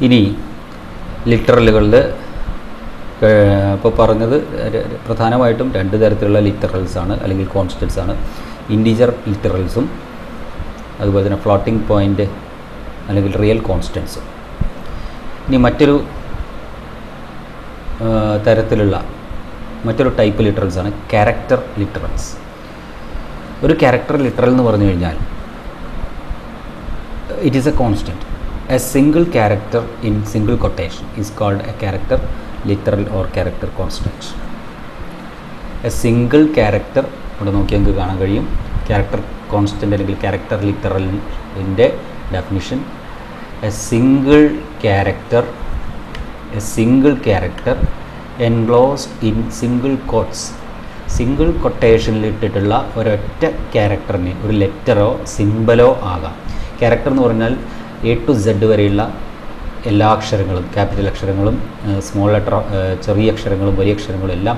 ഇനി ലിറ്ററലുകളിൽ ഇപ്പോൾ പറഞ്ഞത് പ്രധാനമായിട്ടും രണ്ട് തരത്തിലുള്ള ലിറ്ററൽസാണ് അല്ലെങ്കിൽ കോൺസ്റ്റൻസ് ആണ്. ഇൻറ്റീജർ ലിറ്ററൽസും അതുപോലെ തന്നെ ഫ്ലോട്ടിംഗ് പോയിൻ്റ് അല്ലെങ്കിൽ റിയൽ കോൺസ്റ്റൻസും. ഇനി മറ്റൊരു തരത്തിലുള്ള മറ്റൊരു ടൈപ്പ് ലിറ്ററൽസാണ് ക്യാരക്ടർ ലിറ്ററൽസ്. ഒരു ക്യാരക്ടർ ലിറ്ററൽ എന്ന് പറഞ്ഞു കഴിഞ്ഞാൽ it is a constant. A single character in single quotation is called a character literal or character constant. A single character ഇവിടെ നോക്കി നമുക്ക് കാണാൻ കഴിയും. ക്യാരക്ടർ കോൺസ്റ്റൻറ്റ് അല്ലെങ്കിൽ ക്യാരക്ടർ ലിറ്ററലിൻ്റെ definition: a single character enclosed in single quotes. Single കൊട്ടേഷനിൽ ഇട്ടിട്ടുള്ള ഒരൊറ്റ ക്യാരക്ടറിന് ഒരു ലെറ്ററോ സിംബലോ ആകാം. ക്യാരക്ടർ എന്ന് പറഞ്ഞാൽ A to Z വരെയുള്ള എല്ലാ അക്ഷരങ്ങളും, ക്യാപിറ്റൽ അക്ഷരങ്ങളും സ്മോൾ ലെറ്റർ ചെറിയ അക്ഷരങ്ങളും വലിയ അക്ഷരങ്ങളും എല്ലാം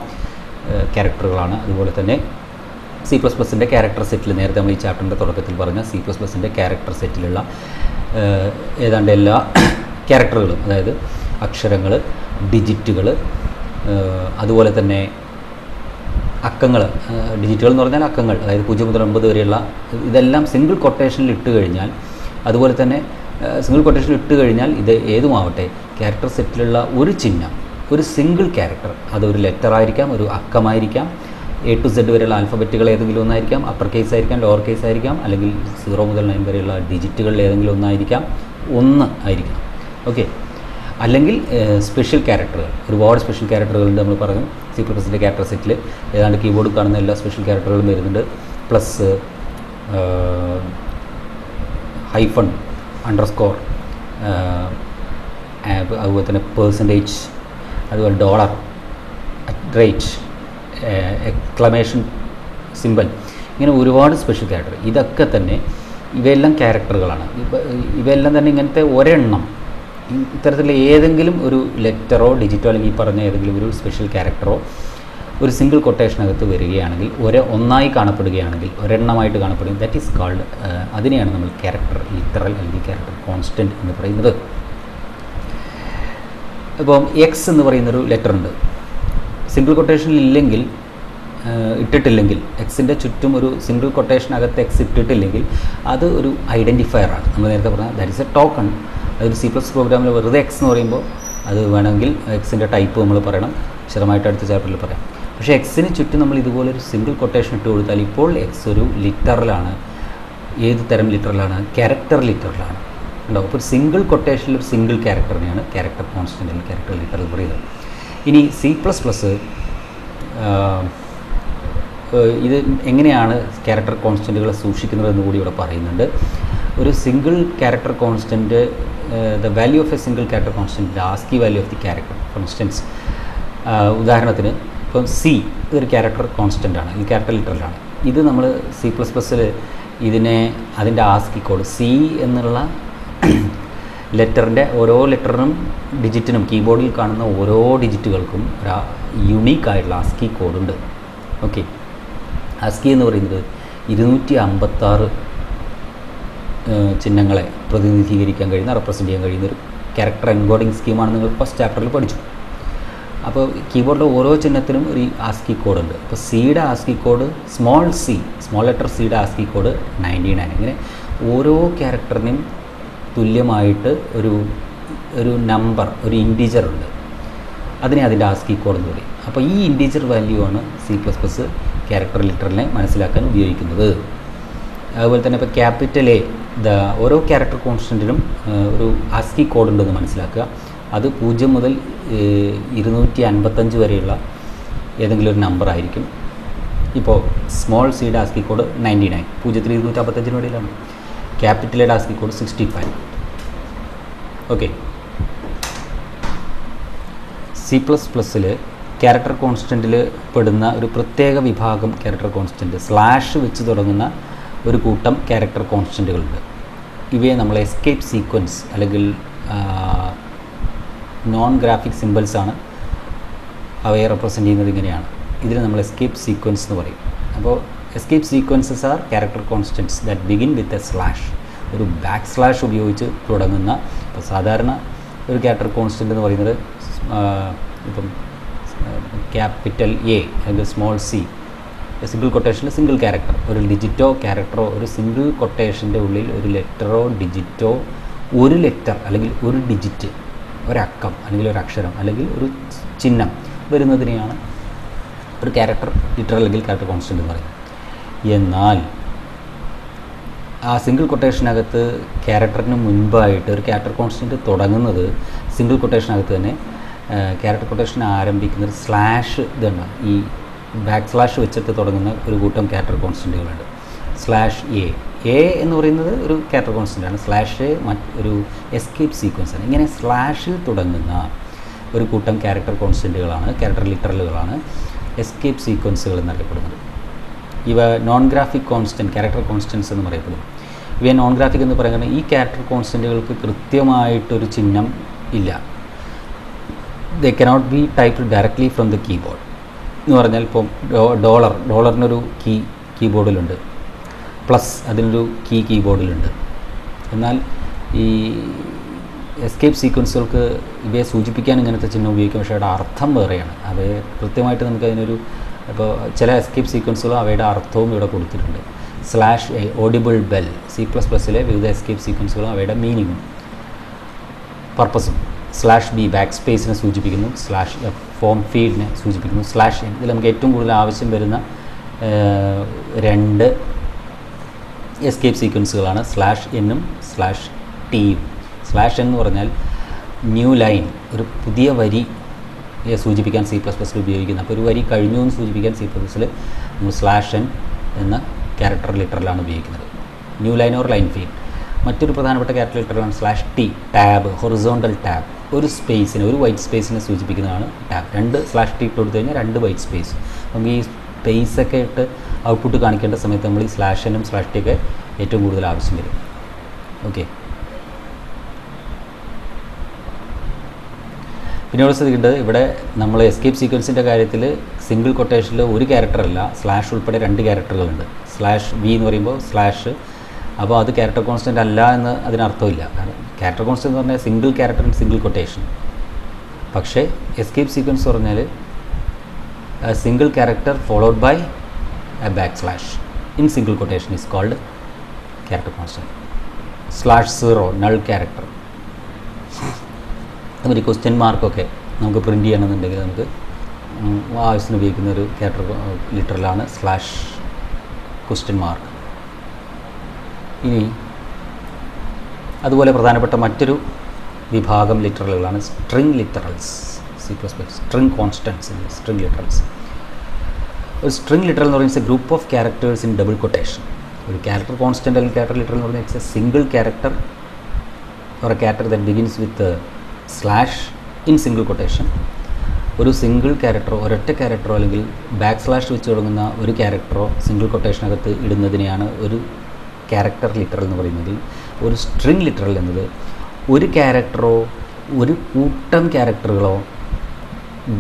ക്യാരക്ടറുകളാണ്. അതുപോലെ തന്നെ C++ൻ്റെ ക്യാരക്ടർ സെറ്റിൽ, നേരത്തെ നമ്മൾ ഈ ചാപ്റ്ററിൻ്റെ തുടക്കത്തിൽ പറഞ്ഞ C++ൻ്റെ ക്യാരക്ടർ സെറ്റിലുള്ള ഏതാണ്ട് എല്ലാ ക്യാരക്ടറുകളും, അതായത് അക്ഷരങ്ങൾ, ഡിജിറ്റുകൾ, അതുപോലെ തന്നെ അക്കങ്ങൾ. ഡിജിറ്റുകൾ എന്ന് പറഞ്ഞാൽ അക്കങ്ങൾ, അതായത് 0 മുതൽ 9 വരെയുള്ള ഇതെല്ലാം സിംഗിൾ കൊട്ടേഷനിൽ ഇട്ട് കഴിഞ്ഞാൽ, അതുപോലെ തന്നെ സിംഗിൾ കൊട്ടേഷനിൽ ഇട്ട് കഴിഞ്ഞാൽ ഇത് ഏതുമാവട്ടെ ക്യാരക്ടർ സെറ്റിലുള്ള ഒരു ചിഹ്നം, ഒരു സിംഗിൾ ക്യാരക്ടർ, അതൊരു ലെറ്റർ ആയിരിക്കാം, ഒരു അക്കമായിരിക്കാം, A to Z വരെയുള്ള ആൽഫബറ്റുകൾ ഏതെങ്കിലും ഒന്നായിരിക്കാം, അപ്പർ കേസ് ആയിരിക്കാം, ലോവർ കേസ് ആയിരിക്കാം, അല്ലെങ്കിൽ 0 മുതൽ 9 വരെയുള്ള ഡിജിറ്റുകളിൽ ഏതെങ്കിലും ഒന്നായിരിക്കാം, ഒന്ന് ആയിരിക്കാം. ഓക്കെ. അല്ലെങ്കിൽ സ്പെഷ്യൽ ക്യാരക്ടറുകൾ, ഒരുപാട് സ്പെഷ്യൽ ക്യാരക്ടറുകളുണ്ട്. നമ്മൾ പറഞ്ഞു C++ൻ്റെ ക്യാരക്ടർ സെറ്റിൽ ഏതാണ്ട് കീബോർഡ് കാണുന്ന എല്ലാ സ്പെഷ്യൽ ക്യാരക്ടറുകളും വരുന്നുണ്ട്. പ്ലസ്, ഹൈഫൺ, അണ്ടർസ്കോർ, അതുപോലെ തന്നെ പെർസെൻറ്റേജ്, അതുപോലെ ഡോളർ, റേറ്റ്, എക്ലമേഷൻ സിമ്പൽ, ഇങ്ങനെ ഒരുപാട് സ്പെഷ്യൽ ക്യാരക്ടർ. ഇതൊക്കെ തന്നെ ഇവയെല്ലാം ക്യാരക്ടറുകളാണ്. ഇവയെല്ലാം തന്നെ ഇങ്ങനത്തെ ഒരെണ്ണം ഇത്തരത്തിലുള്ള ഏതെങ്കിലും ഒരു ലെറ്ററോ ഡിജിറ്റോ അല്ലെങ്കിൽ ഈ പറഞ്ഞ ഏതെങ്കിലും ഒരു സ്പെഷ്യൽ ക്യാരക്ടറോ ഒരു സിംഗിൾ കൊട്ടേഷനകത്ത് വരികയാണെങ്കിൽ, ഒന്നായി കാണപ്പെടുകയാണെങ്കിൽ, ഒരെണ്ണമായിട്ട് കാണപ്പെടുകയും, ദാറ്റ് ഈസ് കോൾഡ്, അതിനെയാണ് നമ്മൾ ക്യാരക്ടർ ലിറ്ററൽ അല്ലെങ്കിൽ ക്യാരക്ടർ കോൺസ്റ്റൻറ്റ് എന്ന് പറയുന്നത്. ഇപ്പം എക്സ് എന്ന് പറയുന്നൊരു ലെറ്റർ ഉണ്ട്. സിംഗിൾ കൊട്ടേഷനിൽ ഇല്ലെങ്കിൽ, ഇട്ടിട്ടില്ലെങ്കിൽ, എക്സിൻ്റെ ചുറ്റും ഒരു സിംഗിൾ കൊട്ടേഷനകത്ത് എക്സ് ഇട്ടിട്ടില്ലെങ്കിൽ അത് ഒരു ഐഡൻറ്റിഫയറാണ്. നമ്മൾ നേരത്തെ പറഞ്ഞാൽ ദാറ്റ് ഈസ് എ ടോക്കൺ. അതൊരു C++ പ്രോഗ്രാമിൽ വെറുതെ എക്സ് എന്ന് പറയുമ്പോൾ അത് വേണമെങ്കിൽ എക്സിൻ്റെ ടൈപ്പ് നമ്മൾ പറയണം, വിശദമായിട്ട് അടുത്ത ചാപ്റ്ററിൽ പറയാം. പക്ഷേ എക്സിന് ചുറ്റും നമ്മൾ ഇതുപോലെ ഒരു സിംഗിൾ കൊട്ടേഷൻ ഇട്ട് കൊടുത്താൽ ഇപ്പോൾ എക്സ് ഒരു ലിറ്ററലാണ്. ഏത് തരം ലിറ്ററലാണ്? ക്യാരക്ടർ ലിറ്ററലാണ്. ഉണ്ടാവും. അപ്പോൾ ഒരു സിംഗിൾ കൊട്ടേഷനിൽ ഒരു സിംഗിൾ ക്യാരക്ടറിനെയാണ് ക്യാരക്ടർ കോൺസ്റ്റൻ്റ് അല്ലെങ്കിൽ ക്യാരക്ടർ ലിറ്ററൽ പറയുന്നത്. ഇനി C++ ഇത് എങ്ങനെയാണ് ക്യാരക്ടർ കോൺസ്റ്റൻറ്റുകളെ സൂക്ഷിക്കുന്നതെന്ന് കൂടി ഇവിടെ പറയുന്നുണ്ട്. ഒരു single character constant, the value of A single character constant, the ASCII value of the character. For instance, ഉദാഹരണത്തിന് ഇപ്പം C ഇതൊരു ക്യാരക്ടർ കോൺസ്റ്റൻ്റ് ആണ്, ഈ ക്യാരക്ടർ ലിറ്ററലാണ്. ഇത് നമ്മൾ C++ൽ ഇതിനെ അതിൻ്റെ ആസ്കി കോഡ്, C എന്നുള്ള ലെറ്ററിൻ്റെ ഓരോ ലെറ്ററിനും ഡിജിറ്റിനും കീബോർഡിൽ കാണുന്ന ഓരോ ഡിജിറ്റുകൾക്കും ഒരു യുണീക്കായിട്ടുള്ള ആസ്കി കോഡുണ്ട്. ഓക്കെ. ആസ്കി എന്ന് പറയുന്നത് 256 ചിഹ്നങ്ങളെ പ്രതിനിധീകരിക്കാൻ കഴിയുന്ന, റെപ്രസെൻ്റ് ചെയ്യാൻ കഴിയുന്ന ഒരു ക്യാരക്ടർ എൻകോഡിംഗ് സ്കീമാണ് നിങ്ങൾ ഫസ്റ്റ് ചാപ്റ്ററിൽ പഠിച്ചു. അപ്പോൾ കീബോർഡിലെ ഓരോ ചിഹ്നത്തിനും ഒരു ആസ്കി കോഡുണ്ട്. അപ്പോൾ സിയുടെ ആസ്കി കോഡ് സ്മോൾ ലെറ്റർ സിയുടെ ആസ്കി കോഡ് 99. ഇങ്ങനെ ഓരോ ക്യാരക്ടറിനും തുല്യമായിട്ട് ഒരു നമ്പർ, ഒരു ഇൻറ്റീജർ ഉണ്ട്. അതിനെ അതിൻ്റെ ആസ്കി കോഡ് എന്ന് പറയും. അപ്പോൾ ഈ ഇൻറ്റീജർ വാല്യൂ ആണ് C++ ക്യാരക്ടർ ലിറ്ററലിനെ മനസ്സിലാക്കാൻ ഉപയോഗിക്കുന്നത്. അതുപോലെ തന്നെ ഇപ്പോൾ ക്യാപിറ്റൽ A, ഓരോ ക്യാരക്ടർ കോൺസ്റ്റൻറ്റിനും ഒരു ആസ്കി കോഡ് ഉണ്ടെന്ന് മനസ്സിലാക്കുക. അത് 0 മുതൽ 255 വരെയുള്ള ഏതെങ്കിലും ഒരു നമ്പർ ആയിരിക്കും. ഇപ്പോൾ സ്മോൾ സിയുടെ ആസ്കി കോഡ് 99, 0 ൽ 255 ഇടയിലാണ്. ക്യാപിറ്റൽ എയുടെ ആസ്കി കോഡ് 65. ഓക്കെ. C++ൽ ക്യാരക്ടർ കോൺസ്റ്റൻറ്റിൽ പെടുന്ന ഒരു പ്രത്യേക വിഭാഗം ക്യാരക്ടർ കോൺസ്റ്റൻറ്റ്, സ്ലാഷ് വെച്ച് തുടങ്ങുന്ന ഒരു കൂട്ടം ക്യാരക്ടർ കോൺസ്റ്റൻറ്റുകളുണ്ട്. ഇവയെ നമ്മൾ എസ്കേപ്പ് സീക്വൻസ് അല്ലെങ്കിൽ നോൺ ഗ്രാഫിക് സിമ്പിൾസാണ് അവയെ റെപ്രസെൻ്റ് ചെയ്യുന്നത്. ഇങ്ങനെയാണ്. ഇതിന് നമ്മൾ എസ്കേപ്പ് സീക്വൻസ് എന്ന് പറയും. അപ്പോൾ escape sequences are character constants that begin with a slash. ഒരു ബാക്ക് സ്ലാഷ് ഉപയോഗിച്ച് തുടങ്ങുന്ന, ഇപ്പോൾ സാധാരണ ഒരു ക്യാരക്ടർ കോൺസ്റ്റൻ്റ് എന്ന് പറയുന്നത് ഇപ്പം ക്യാപിറ്റൽ എ അല്ലെങ്കിൽ സ്മോൾ സി സിംഗിൾ കൊട്ടേഷനിൽ സിംഗിൾ ക്യാരക്ടർ, ഒരു ഡിജിറ്റോ ക്യാരക്ടറോ ഒരു സിംഗിൾ കൊട്ടേഷൻ്റെ ഉള്ളിൽ ഒരു ലെറ്ററോ ഡിജിറ്റോ, ഒരു ലെറ്റർ അല്ലെങ്കിൽ ഒരു ഡിജിറ്റ്, ഒരക്കം അല്ലെങ്കിൽ ഒരു അക്ഷരം അല്ലെങ്കിൽ ഒരു ചിഹ്നം വരുന്നതിനെയാണ് ഒരു ക്യാരക്ടർ ലിറ്റർ അല്ലെങ്കിൽ ക്യാരക്ടർ കോൺസ്റ്റൻ്റ് എന്ന് പറയുന്നത്. എന്നാൽ ആ സിംഗിൾ കൊട്ടേഷനകത്ത് ക്യാരക്ടറിന് മുൻപായിട്ട് ഒരു ക്യാരക്ടർ കോൺസ്റ്റൻ്റ് തുടങ്ങുന്നത് സിംഗിൾ കൊട്ടേഷനകത്ത് തന്നെ ക്യാരക്ടർ കൊട്ടേഷൻ ആരംഭിക്കുന്നത് സ്ലാഷ് ഇതുണ്ട്, ഈ ബാക്ക് സ്ലാഷ് വെച്ചിട്ട് തുടങ്ങുന്ന ഒരു കൂട്ടം ക്യാരക്ടർ കോൺസ്റ്റൻറ്റുകളുണ്ട്. സ്ലാഷ് എ എന്ന് പറയുന്നത് ഒരു ക്യാരക്ടർ കോൺസ്റ്റൻ്റാണ്. സ്ലാഷ് ഒരു എസ്കേപ്പ് സീക്വൻസാണ്. ഇങ്ങനെ സ്ലാഷിൽ തുടങ്ങുന്ന ഒരു കൂട്ടം ക്യാരക്ടർ കോൺസ്റ്റൻറ്റുകളാണ്, ക്യാരക്ടർ ലിറ്ററലുകളാണ് എസ്കേപ്പ് സീക്വൻസുകൾ എന്നറിയപ്പെടുന്നത്. ഇവ non graphic constant, character constants എന്ന് പറയപ്പെടും. ഇവയെ നോൺ ഗ്രാഫിക് എന്ന് പറയുന്നത് ഈ ക്യാരക്ടർ കോൺസ്റ്റൻറ്റുകൾക്ക് കൃത്യമായിട്ടൊരു ചിഹ്നം ഇല്ല. They cannot be typed directly from the keyboard എന്ന് പറഞ്ഞാൽ ഇപ്പം ഡോളറിനൊരു കീബോർഡിലുണ്ട്, പ്ലസ് അതിനൊരു കീബോർഡിലുണ്ട്. എന്നാൽ ഈ എസ്കേപ്പ് സീക്വൻസുകൾക്ക് ഇവയെ സൂചിപ്പിക്കാൻ ഇങ്ങനത്തെ ചിഹ്നം ഉപയോഗിക്കും, പക്ഷേ അവയുടെ അർത്ഥം വേറെയാണ്. അവയെ കൃത്യമായിട്ട് നമുക്കതിനൊരു ഇപ്പോൾ ചില എസ്കേപ്പ് സീക്വൻസുകൾ അവയുടെ അർത്ഥവും ഇവിടെ കൊടുത്തിട്ടുണ്ട്. സ്ലാഷ് എ ഓഡിബിൾ ബെൽ, C++ലെ വിവിധ എസ്കേപ്പ് സീക്വൻസുകളും അവയുടെ മീനിങ്ങും പർപ്പസും. സ്ലാഷ് ബി ബാക്ക് സ്പേസിനെ സൂചിപ്പിക്കുന്നു, സ്ലാഷ് എഫ് ഫോം ഫീൽഡിനെ സൂചിപ്പിക്കുന്നു, സ്ലാഷ് എൻ ഇതിൽ നമുക്ക് ഏറ്റവും കൂടുതൽ ആവശ്യം വരുന്ന രണ്ട് എസ്കേപ്പ് സീക്വൻസുകളാണ് സ്ലാഷ് എന്നും സ്ലാഷ് ടിയും. സ്ലാഷ് എന്ന് പറഞ്ഞാൽ ന്യൂ ലൈൻ, ഒരു പുതിയ വരി സൂചിപ്പിക്കാൻ C++ൽ ഉപയോഗിക്കുന്നത്. അപ്പോൾ ഒരു വരി കഴിഞ്ഞു എന്ന് സൂചിപ്പിക്കാൻ C++ൽ നമ്മൾ സ്ലാഷ് എൻ എന്ന ക്യാരക്ടർ ലിറ്ററിലാണ് ഉപയോഗിക്കുന്നത്. New line or line feed. മറ്റൊരു പ്രധാനപ്പെട്ട ക്യാരക്ടർ ലിറ്ററാണ് slash t, tab, horizontal tab, ഒരു സ്പേസിനെ, ഒരു വൈറ്റ് സ്പേസിനെ സൂചിപ്പിക്കുന്നതാണ് ടാബ്. രണ്ട് സ്ലാഷ് ടി ഇട്ട് കൊടുത്തു കഴിഞ്ഞാൽ രണ്ട് വൈറ്റ് സ്പേസ്. നമുക്ക് ഈ സ്പേസൊക്കെ ഇട്ട് ഔട്ട്പുട്ട് കാണിക്കേണ്ട സമയത്ത് നമ്മൾ ഈ സ്ലാഷ് എന്നും സ്ലാഷ് ടി ഒക്കെ ഏറ്റവും കൂടുതൽ ആവശ്യം വരും. ഓക്കെ, പിന്നെ ഇവിടെ ശ്രദ്ധിക്കേണ്ടത്, ഇവിടെ നമ്മൾ എസ്കേപ്പ് സീക്വൻസിൻ്റെ കാര്യത്തിൽ സിംഗിൾ കൊട്ടേഷനിൽ ഒരു ക്യാരക്ടറല്ല, സ്ലാഷ് ഉൾപ്പെടെ രണ്ട് ക്യാരക്ടറുകളുണ്ട്. സ്ലാഷ് വി എന്ന് പറയുമ്പോൾ സ്ലാഷ്, അപ്പോൾ അത് ക്യാരക്ടർ കോൺസ്റ്റൻ്റ് അല്ല എന്ന് അതിനർത്ഥമില്ല. കാരണം ക്യാരക്ടർ കോൺസ്റ്റൻ്റ് എന്ന് പറഞ്ഞാൽ single character in single quotation. പക്ഷേ എസ്കേപ്പ് സീക്വൻസ് പറഞ്ഞാൽ single character followed by a backslash in single quotation is called character constant. Slash 0 null character. അതുപോലെ ക്വസ്റ്റ്യൻ മാർക്കൊക്കെ നമുക്ക് പ്രിൻറ്റ് ചെയ്യണമെന്നുണ്ടെങ്കിൽ നമുക്ക് ആവശ്യത്തിന് ഉപയോഗിക്കുന്ന ഒരു ക്യാരക്ടർ ലിറ്ററലാണ് സ്ലാഷ് ക്വസ്റ്റ്യൻ മാർക്ക്. ഇനി അതുപോലെ പ്രധാനപ്പെട്ട മറ്റൊരു വിഭാഗം ലിറ്ററലുകളാണ് string literals. C++, string constants, string literals. ഒരു സ്ട്രിംഗ് ലിറ്ററൽ എന്ന് പറയുന്നത് group of characters in double quotation. ഒരു ക്യാരക്ടർ കോൺസ്റ്റൻ്റ് അല്ലെങ്കിൽ ക്യാരക്ടർ ലിറ്ററൽ എന്ന് പറഞ്ഞാൽ it's A single character or A character that begins with slash in single quotation. ഒരു single ക്യാരക്ടറോ ഒരൊറ്റ ക്യാരക്ടറോ അല്ലെങ്കിൽ ബാക്ക് സ്ലാഷ് വെച്ച് തുടങ്ങുന്ന ഒരു ക്യാരക്ടറോ സിംഗിൾ കൊട്ടേഷനകത്ത് ഇടുന്നതിനെയാണ് ഒരു ക്യാരക്ടർ ലിറ്ററൽ എന്ന് പറയുന്നത്. ഒരു സ്ട്രിംഗ് ലിറ്ററൽ എന്നത് ഒരു ക്യാരക്ടറോ ഒരു കൂട്ടം ക്യാരക്ടറുകളോ